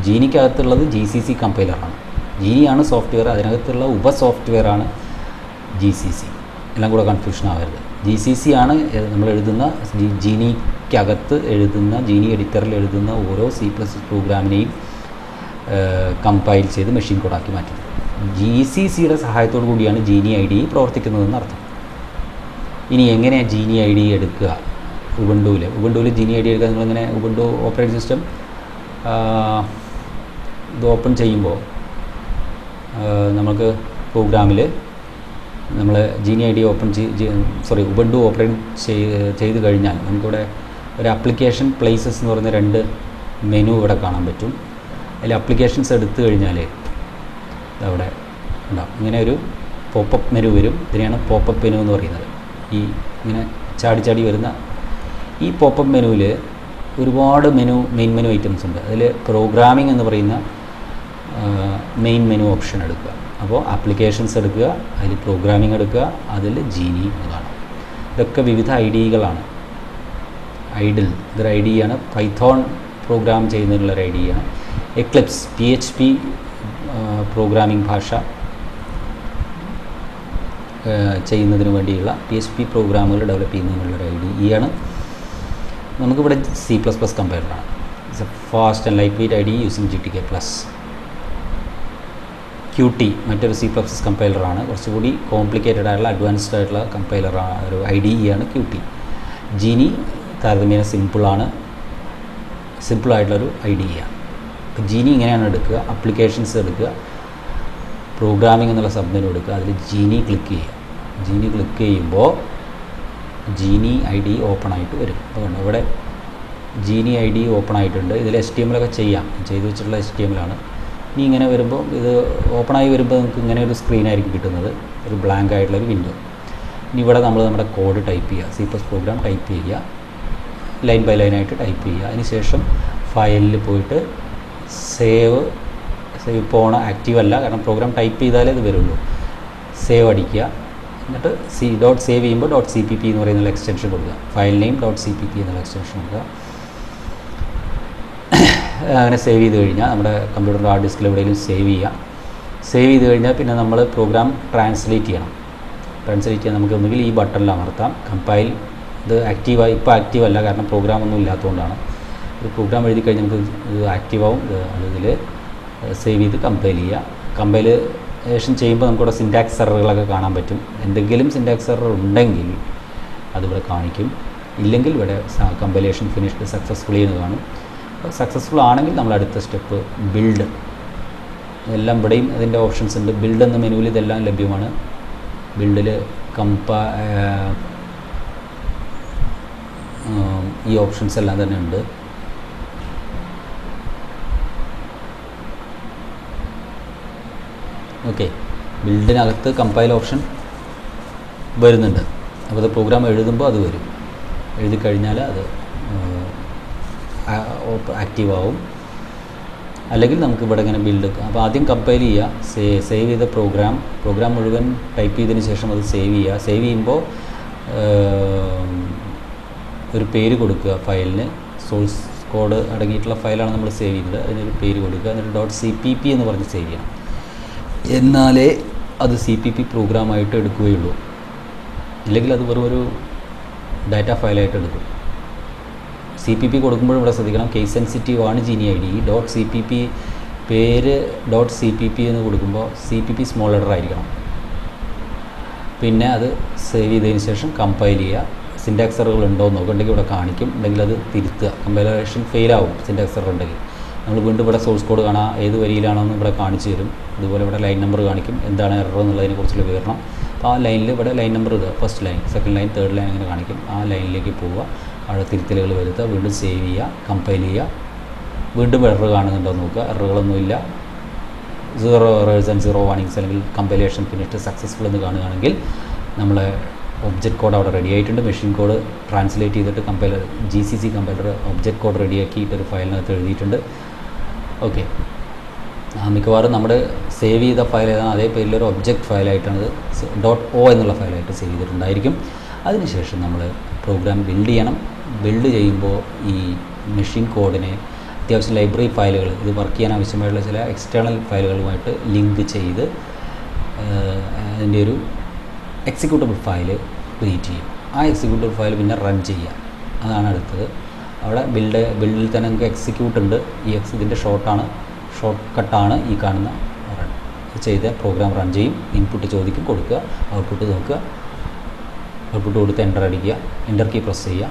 ജീനിക്കകത്തുള്ളത് GCC കമ്പൈലറാണ്. ജീനിയാണ് സോഫ്റ്റ്വെയർ, അതിനകത്തുള്ള ഉപ സോഫ്റ്റ്വെയറാണ് GCC. എല്ലാം കൂടെ കൺഫ്യൂഷൻ ആവരുത്. GCC ആണ് നമ്മൾ എഴുതുന്ന ജീനിക്കകത്ത് എഴുതുന്ന ജീനി എഡിറ്ററിൽ എഴുതുന്ന ഓരോ C++ പ്രോഗ്രാമിനെയും കമ്പൈൽ ചെയ്ത് മെഷീൻ കോഡാക്കി മാറ്റുന്നത്. GCCയുടെ സഹായത്തോടു കൂടിയാണ് ജീനി IDE പ്രവർത്തിക്കുന്നതെന്ന് അർത്ഥം. ഇനി എങ്ങനെയാണ് ജീനി IDE എടുക്കുക? ഉബുണ്ടുവിൽ ജീനി IDE എടുക്കുക. നിങ്ങളിങ്ങനെ ഉബുണ്ടു ഓപ്പറേറ്റിംഗ് സിസ്റ്റം ഇത് ഓപ്പൺ ചെയ്യുമ്പോൾ നമുക്ക് പ്രോഗ്രാമിൽ നമ്മൾ ജീനി IDE ഉബുണ്ടു ഓപ്പറേറ്റ് ചെയ്ത് കഴിഞ്ഞാൽ നമുക്കിവിടെ ഒരു ആപ്ലിക്കേഷൻ പ്ലേസസ് എന്ന് പറയുന്ന 2 മെനു ഇവിടെ കാണാൻ പറ്റും. അതിൽ ആപ്ലിക്കേഷൻസ് എടുത്തു കഴിഞ്ഞാൽ അവിടെ ഉണ്ടാവും ഇങ്ങനെ ഒരു പോപ്പപ്പ് മെനു വരും. ഇതിനെയാണ് പോപ്പപ്പ് മെനു എന്ന് പറയുന്നത്. ഈ ഇങ്ങനെ ചാടി വരുന്ന ഈ പോപ്പപ്പ് മെനുവിൽ ഒരുപാട് മെയിൻ മെനു ഐറ്റംസ് ഉണ്ട്. അതിൽ പ്രോഗ്രാമിംഗ് എന്ന് പറയുന്ന മെയിൻ മെനു ഓപ്ഷൻ എടുക്കുക. അപ്പോൾ ആപ്ലിക്കേഷൻസ് എടുക്കുക, അതിൽ പ്രോഗ്രാമിംഗ് എടുക്കുക, അതിൽ ജീനി എന്ന് കാണാം. ഇതൊക്കെ വിവിധ IDEകളാണ്. ഐഡിൽ ഇതൊരു IDE ആണ്. പൈത്തോൺ പ്രോഗ്രാം ചെയ്യുന്നതിനുള്ളൊരു IDE ആണ്. എക്ലിപ്സ് PHP പ്രോഗ്രാമിംഗ് ഭാഷ ചെയ്യുന്നതിന് വേണ്ടിയുള്ള PHP പ്രോഗ്രാമുകൾ ഡെവലപ്പ് ചെയ്യുന്നതിനുള്ളൊരു IDE ആണ്. നമുക്കിവിടെ C++ കമ്പൈലറാണ്. It's a fast and lightweight IDE using GTK+. Qt മറ്റൊരു C++ കമ്പൈലറാണ്. കുറച്ചുകൂടി കോംപ്ലിക്കേറ്റഡ് ആയിട്ടുള്ള അഡ്വാൻസ്ഡ് ആയിട്ടുള്ള കമ്പൈലറാണ്, ഒരു IDE ആണ് Qt. ജീനി താരതമ്യേന സിമ്പിളായിട്ടുള്ളൊരു IDE ആണ്. അപ്പോൾ ജീനി ഇങ്ങനെയാണ് എടുക്കുക. ആപ്ലിക്കേഷൻസ് എടുക്കുക, പ്രോഗ്രാമിംഗ് എന്നുള്ള സബ് മെനു എടുക്കുക, അതിൽ ജീനി ക്ലിക്ക് ചെയ്യുക. ജീനി ക്ലിക്ക് ചെയ്യുമ്പോൾ ജീനി IDE ഓപ്പൺ ആയിട്ട് വരും. അതുകൊണ്ട് ഇവിടെ ജീനി IDE ഓപ്പൺ ആയിട്ടുണ്ട്. ഇതിൽ HTML ഒക്കെ ചെയ്തു വെച്ചിട്ടുള്ള HTML ആണ്. ഇനി ഇങ്ങനെ വരുമ്പോൾ ഇത് ഓപ്പണായി വരുമ്പോൾ നമുക്ക് ഇങ്ങനെ ഒരു സ്ക്രീനായിരിക്കും കിട്ടുന്നത്, ഒരു ബ്ലാങ്ക് ആയിട്ടുള്ളൊരു വിൻഡോ. ഇനി ഇവിടെ നമ്മൾ നമ്മുടെ കോഡ് ടൈപ്പ് ചെയ്യുക, C++ പ്രോഗ്രാം ടൈപ്പ് ചെയ്യുക, ലൈൻ ബൈ ലൈനായിട്ട് ടൈപ്പ് ചെയ്യുക. അതിനുശേഷം ഫയലിൽ പോയിട്ട് സേവ് ഇപ്പോൾ ആക്റ്റീവ് അല്ല, കാരണം പ്രോഗ്രാം ടൈപ്പ് ചെയ്താലേ ഇത് വരുള്ളൂ. സേവ് അടിക്കുക. എന്നിട്ട് സേവ് ചെയ്യുമ്പോൾ .cpp എന്ന് പറയുന്ന എക്സ്റ്റൻഷൻ കൊടുക്കുക. ഫയൽ നെയിം .cpp എന്നുള്ള എക്സ്റ്റൻഷൻ കൊടുക്കുക. അങ്ങനെ സേവ് ചെയ്ത് കഴിഞ്ഞാൽ നമ്മുടെ കമ്പ്യൂട്ടറിൻ്റെ ഹാർഡ് ഡിസ്കിൽ എവിടെയെങ്കിലും സേവ് ചെയ്യാം. സേവ് ചെയ്ത് കഴിഞ്ഞാൽ പിന്നെ നമ്മൾ പ്രോഗ്രാം ട്രാൻസ്ലേറ്റ് ചെയ്യണം. നമുക്ക് ഒന്നുകിൽ ഈ ബട്ടണിൽ അമർത്താം. കമ്പൈൽ ഇത് ആക്റ്റീവായി, ഇപ്പോൾ ആക്റ്റീവ് അല്ല കാരണം പ്രോഗ്രാം ഒന്നും ഇല്ലാത്തതുകൊണ്ടാണ്. ഒരു പ്രോഗ്രാം എഴുതി കഴിഞ്ഞാൽ നമുക്ക് ഇത് ആക്റ്റീവാവും. അതിൽ സേവ് ചെയ്ത് കമ്പൈൽ ചെയ്യുക. കമ്പൈലേഷൻ ചെയ്യുമ്പോൾ നമുക്കിവിടെ സിൻറ്റാക്സ് എററുകളൊക്കെ കാണാൻ പറ്റും. എന്തെങ്കിലും സിൻറ്റാക്സ് എറർ ഉണ്ടെങ്കിൽ അതിവിടെ കാണിക്കും. ഇല്ലെങ്കിൽ ഇവിടെ കമ്പൈലേഷൻ ഫിനിഷ്ഡ് സക്സസ്ഫുള്ളി എന്ന് കാണും. സക്സസ്ഫുൾ ആണെങ്കിൽ നമ്മൾ അടുത്ത സ്റ്റെപ്പ് ബിൽഡ്. എല്ലാം ഇവിടെയും അതിൻ്റെ ഓപ്ഷൻസ് ഉണ്ട്. ബിൽഡ് എന്ന മെനുവിൽ ഇതെല്ലാം ലഭ്യമാണ്. ബിൽഡിൽ ഈ ഓപ്ഷൻസ് എല്ലാം തന്നെ ഉണ്ട്. ഓക്കെ, ബിൽഡിനകത്ത് കമ്പൈൽ ഓപ്ഷൻ വരുന്നുണ്ട്. അപ്പോൾ അത് പ്രോഗ്രാം എഴുതുമ്പോൾ അത് വരും. എഴുതി കഴിഞ്ഞാൽ അത് ആക്റ്റീവ് ആവും. അല്ലെങ്കിൽ നമുക്ക് ഇവിടെ ഇങ്ങനെ ബിൽഡ്. അപ്പോൾ ആദ്യം കമ്പൈൽ ചെയ്യുക, സേവ് ചെയ്ത പ്രോഗ്രാം മുഴുവൻ ടൈപ്പ് ചെയ്തതിന് ശേഷം അത് സേവ് ചെയ്യുക. സേവ് ചെയ്യുമ്പോൾ ഒരു പേര് കൊടുക്കുക ഫയലിന്. സോഴ്സ് കോഡ് അടങ്ങിയിട്ടുള്ള ഫയലാണ് നമ്മൾ സേവ് ചെയ്തത്, അതിനൊരു പേര് കൊടുക്കുക. എന്നിട്ട് .cpp എന്ന് പറഞ്ഞ് സേവ് ചെയ്യണം. എന്നാലേ അത് CPP പ്രോഗ്രാമായിട്ട് എടുക്കുകയുള്ളൂ. ഇല്ലെങ്കിൽ അത് വെറും ഒരു ഡാറ്റ ഫയലായിട്ട് എടുക്കും. CPP കൊടുക്കുമ്പോഴും ഇവിടെ ശ്രദ്ധിക്കണം, കേസ് സെൻസിറ്റീവ് ആണ് ജീനി IDE. .cpp പേര് .cpp എന്ന് കൊടുക്കുമ്പോൾ CPP സ്മോൾ ലെറ്റർ ആയിരിക്കണം. പിന്നെ അത് സേവ് ചെയ്തതിന് ശേഷം കമ്പൈൽ ചെയ്യുക. സിൻറ്റാക്സ് എററുകൾ ഉണ്ടോ എന്ന് നോക്കുന്നുണ്ടെങ്കിൽ ഇവിടെ കാണിക്കും. ഉണ്ടെങ്കിൽ അത് തിരുത്തുക. കമ്പൈലേഷൻ ഫെയിലാവും സിൻറ്റാക്സ് എറർ ഉണ്ടെങ്കിൽ. നമ്മൾ വീണ്ടും ഇവിടെ സോഴ്സ് കോഡ് കാണാം, ഏത് വരിയിലാണെന്ന് ഇവിടെ കാണിച്ചു തരും. അതുപോലെ ഇവിടെ ലൈൻ നമ്പർ കാണിക്കും, എന്താണ് എറർ എന്നുള്ളതിനെക്കുറിച്ചുള്ള വിവരണം. അപ്പോൾ ആ ലൈനിൽ ഇവിടെ ലൈൻ നമ്പർ ഇടുക. First line, second line, third line അങ്ങനെ കാണിക്കും. ആ ലൈനിലേക്ക് പോവുക, അവിടെ തിരുത്തലുകൾ വരുത്തുക, വീണ്ടും സേവ് ചെയ്യുക, കമ്പൈൽ ചെയ്യുക. വീണ്ടും എറർ കാണുന്നുണ്ടോ നോക്കുക. എററുകളൊന്നുമില്ല, 0 errors and 0 warnings അല്ലെങ്കിൽ കമ്പൈലേഷൻ ഫിനിഷ്ഡ് സക്സസ്ഫുൾ എന്ന് കാണുകയാണെങ്കിൽ നമ്മൾ ഒബ്ജക്റ്റ് കോഡ് അവിടെ റെഡി ആയിട്ടുണ്ട്. മെഷീൻ കോഡ് ട്രാൻസ്ലേറ്റ് ചെയ്തിട്ട് compiler GCC compiler object code റെഡിയാക്കിയിട്ട് ഒരു ഫയലിനകത്ത് എഴുതിയിട്ടുണ്ട്. ഓക്കെ, മിക്കവാറും നമ്മുടെ സേവ് ചെയ്ത ഫയൽ ഏതാണ് അതേ പേരിലൊരു ഒബ്ജക്റ്റ് ഫയലായിട്ടാണ് .o എന്നുള്ള ഫയലായിട്ട് സേവ് ചെയ്തിട്ടുണ്ടായിരിക്കും. അതിനുശേഷം നമ്മൾ പ്രോഗ്രാം ബിൽഡ് ചെയ്യണം. ബിൽഡ് ചെയ്യുമ്പോൾ ഈ മെഷീൻ കോഡിനെ അത്യാവശ്യം ലൈബ്രറി ഫയലുകൾ, ഇത് വർക്ക് ചെയ്യാൻ ആവശ്യമായുള്ള ചില എക്സ്റ്റേണൽ ഫയലുകളുമായിട്ട് ലിങ്ക് ചെയ്ത് അതിൻ്റെ ഒരു എക്സിക്യൂട്ടബിൾ ഫയൽ ക്രിയേറ്റ് ചെയ്യും. ആ എക്സിക്യൂട്ടബിൾ ഫയൽ പിന്നെ റൺ ചെയ്യുക, അതാണ് അടുത്തത്. അവിടെ ബിൽഡിൽ തന്നെ നമുക്ക് എക്സിക്യൂട്ട് ഉണ്ട്. ഇതിൻ്റെ ഷോർട്ട് കട്ടാണ് ഈ കാണുന്ന റൺ. ചെയ്ത് പ്രോഗ്രാം റൺ ചെയ്യും. ഇൻപുട്ട് ചോദിക്കും, കൊടുക്കുക, ഔട്ട്പുട്ട് നോക്കുക, ഔട്ട്പുട്ട് കൊടുത്ത് എൻ്റർ അടിക്കുക, എൻ്റർ കീ പ്രസ് ചെയ്യുക,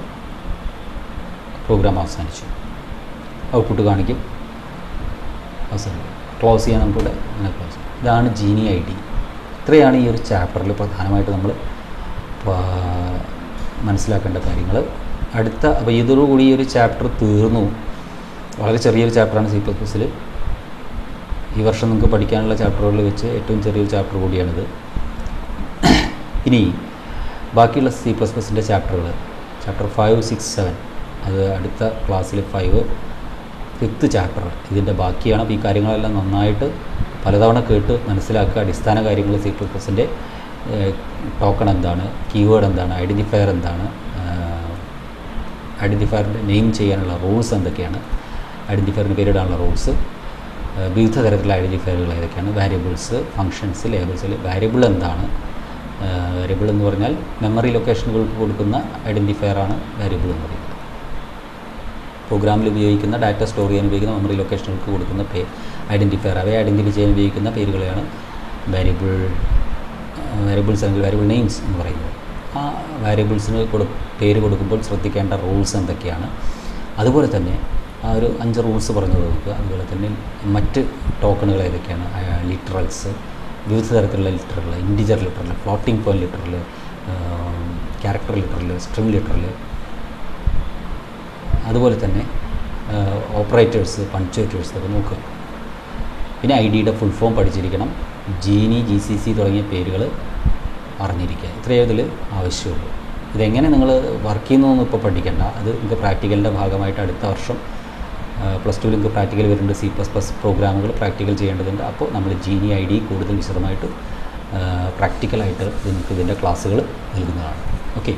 പ്രോഗ്രാം അവസാനിച്ചു. ഔട്ട്പുട്ട് കാണിക്കും, അവസാനിക്കും. ക്ലോസ് ചെയ്യാൻ നമുക്കിവിടെ അങ്ങനെ ക്ലോസ് ചെയ്യാം. ഇതാണ് ജീനി ID. ഇത്രയാണ് ഈ ഒരു ചാപ്റ്ററിൽ പ്രധാനമായിട്ട് നമ്മൾ മനസ്സിലാക്കേണ്ട കാര്യങ്ങൾ. അപ്പോൾ ഇതോടുകൂടി ഈ ഒരു ചാപ്റ്റർ തീർന്നു. വളരെ ചെറിയൊരു ചാപ്റ്ററാണ് C++ൽ. ഈ വർഷം നിങ്ങൾക്ക് പഠിക്കാനുള്ള ചാപ്റ്ററുകളിൽ വെച്ച് ഏറ്റവും ചെറിയൊരു ചാപ്റ്റർ കൂടിയാണിത്. ഇനി ബാക്കിയുള്ള C++ൻ്റെ ചാപ്റ്ററുകൾ, ചാപ്റ്റർ 5, 6, 7, അത് അടുത്ത ക്ലാസ്സിൽ 5th ചാപ്റ്റർ ഇതിൻ്റെ ബാക്കിയാണ്. അപ്പോൾ ഈ കാര്യങ്ങളെല്ലാം നന്നായിട്ട് പലതവണ കേട്ട് മനസ്സിലാക്കുക. അടിസ്ഥാന കാര്യങ്ങൾ C++ൻ്റെ ടോക്കൺ എന്താണ്, കീവേഡ് എന്താണ്, ഐഡൻറ്റിഫയർ എന്താണ്, ഐഡൻറ്റിഫയറിൻ്റെ നെയിം ചെയ്യാനുള്ള റൂൾസ് എന്തൊക്കെയാണ്, ഐഡൻറ്റിഫയറിന് പേരിടാനുള്ള റൂൾസ്, വിവിധ തരത്തിലുള്ള ഐഡൻറ്റിഫയറുകൾ ഏതൊക്കെയാണ്, വാരിയബിൾസ്, ഫങ്ഷൻസ്, ലേബിൾസിൽ വാരിയബിൾ എന്താണ്. വാരിയബിൾ എന്ന് പറഞ്ഞാൽ മെമ്മറി ലൊക്കേഷനുകൾക്ക് കൊടുക്കുന്ന ഐഡൻറ്റിഫയറാണ് വാരിയബിൾ എന്ന് പറയുന്നത്. പ്രോഗ്രാമിൽ ഉപയോഗിക്കുന്ന ഡാറ്റ സ്റ്റോർ ചെയ്യാൻ ഉപയോഗിക്കുന്ന മെമ്മറി ലൊക്കേഷനുകൾക്ക് കൊടുക്കുന്ന ഐഡൻറ്റിഫയർ, അവയെ ഐഡൻറ്റിഫൈ ചെയ്യാൻ ഉപയോഗിക്കുന്ന പേരുകളെയാണ് വാരിയബിൾസ് അല്ലെങ്കിൽ വാരിയബിൾ നെയിംസ് എന്ന് പറയുന്നത്. ആ വാരിയബിൾസിന് പേര് കൊടുക്കുമ്പോൾ ശ്രദ്ധിക്കേണ്ട റൂൾസ് എന്തൊക്കെയാണ്. അതുപോലെ തന്നെ ആ ഒരു 5 റൂൾസ് പറഞ്ഞു നോക്കുക. അതുപോലെ തന്നെ മറ്റ് ടോക്കണുകൾ ഏതൊക്കെയാണ്, ലിറ്ററൽസ്, വിവിധ തരത്തിലുള്ള literal, integer literal, floating point literal, character literal, string literal, അതുപോലെ തന്നെ ഓപ്പറേറ്റേഴ്സ്, പഞ്ച്വേറ്റേഴ്സ് ഒക്കെ നോക്കുക. പിന്നെ IDയുടെ ഫുൾ ഫോം പഠിച്ചിരിക്കണം. ജീനി, GCC തുടങ്ങിയ പേരുകൾ അറിഞ്ഞിരിക്കുക. ഇത്രയേ ഇതിൽ ആവശ്യമുള്ളൂ. ഇതെങ്ങനെ നിങ്ങൾ വർക്ക് ചെയ്യുന്നതെന്ന് ഇപ്പോൾ പഠിക്കേണ്ട. അത് നിങ്ങൾക്ക് പ്രാക്ടിക്കലിൻ്റെ ഭാഗമായിട്ട് അടുത്ത വർഷം +2 നിങ്ങൾക്ക് പ്രാക്ടിക്കൽ വരുന്നുണ്ട്. C++ പ്രോഗ്രാമുകൾ പ്രാക്ടിക്കൽ ചെയ്യേണ്ടതുണ്ട്. അപ്പോൾ നമ്മൾ ജീനി ID കൂടുതൽ വിശദമായിട്ട് പ്രാക്ടിക്കലായിട്ട് നിങ്ങൾക്ക് ഇതിൻ്റെ ക്ലാസ്സുകൾ നൽകുന്നതാണ്. ഓക്കെ.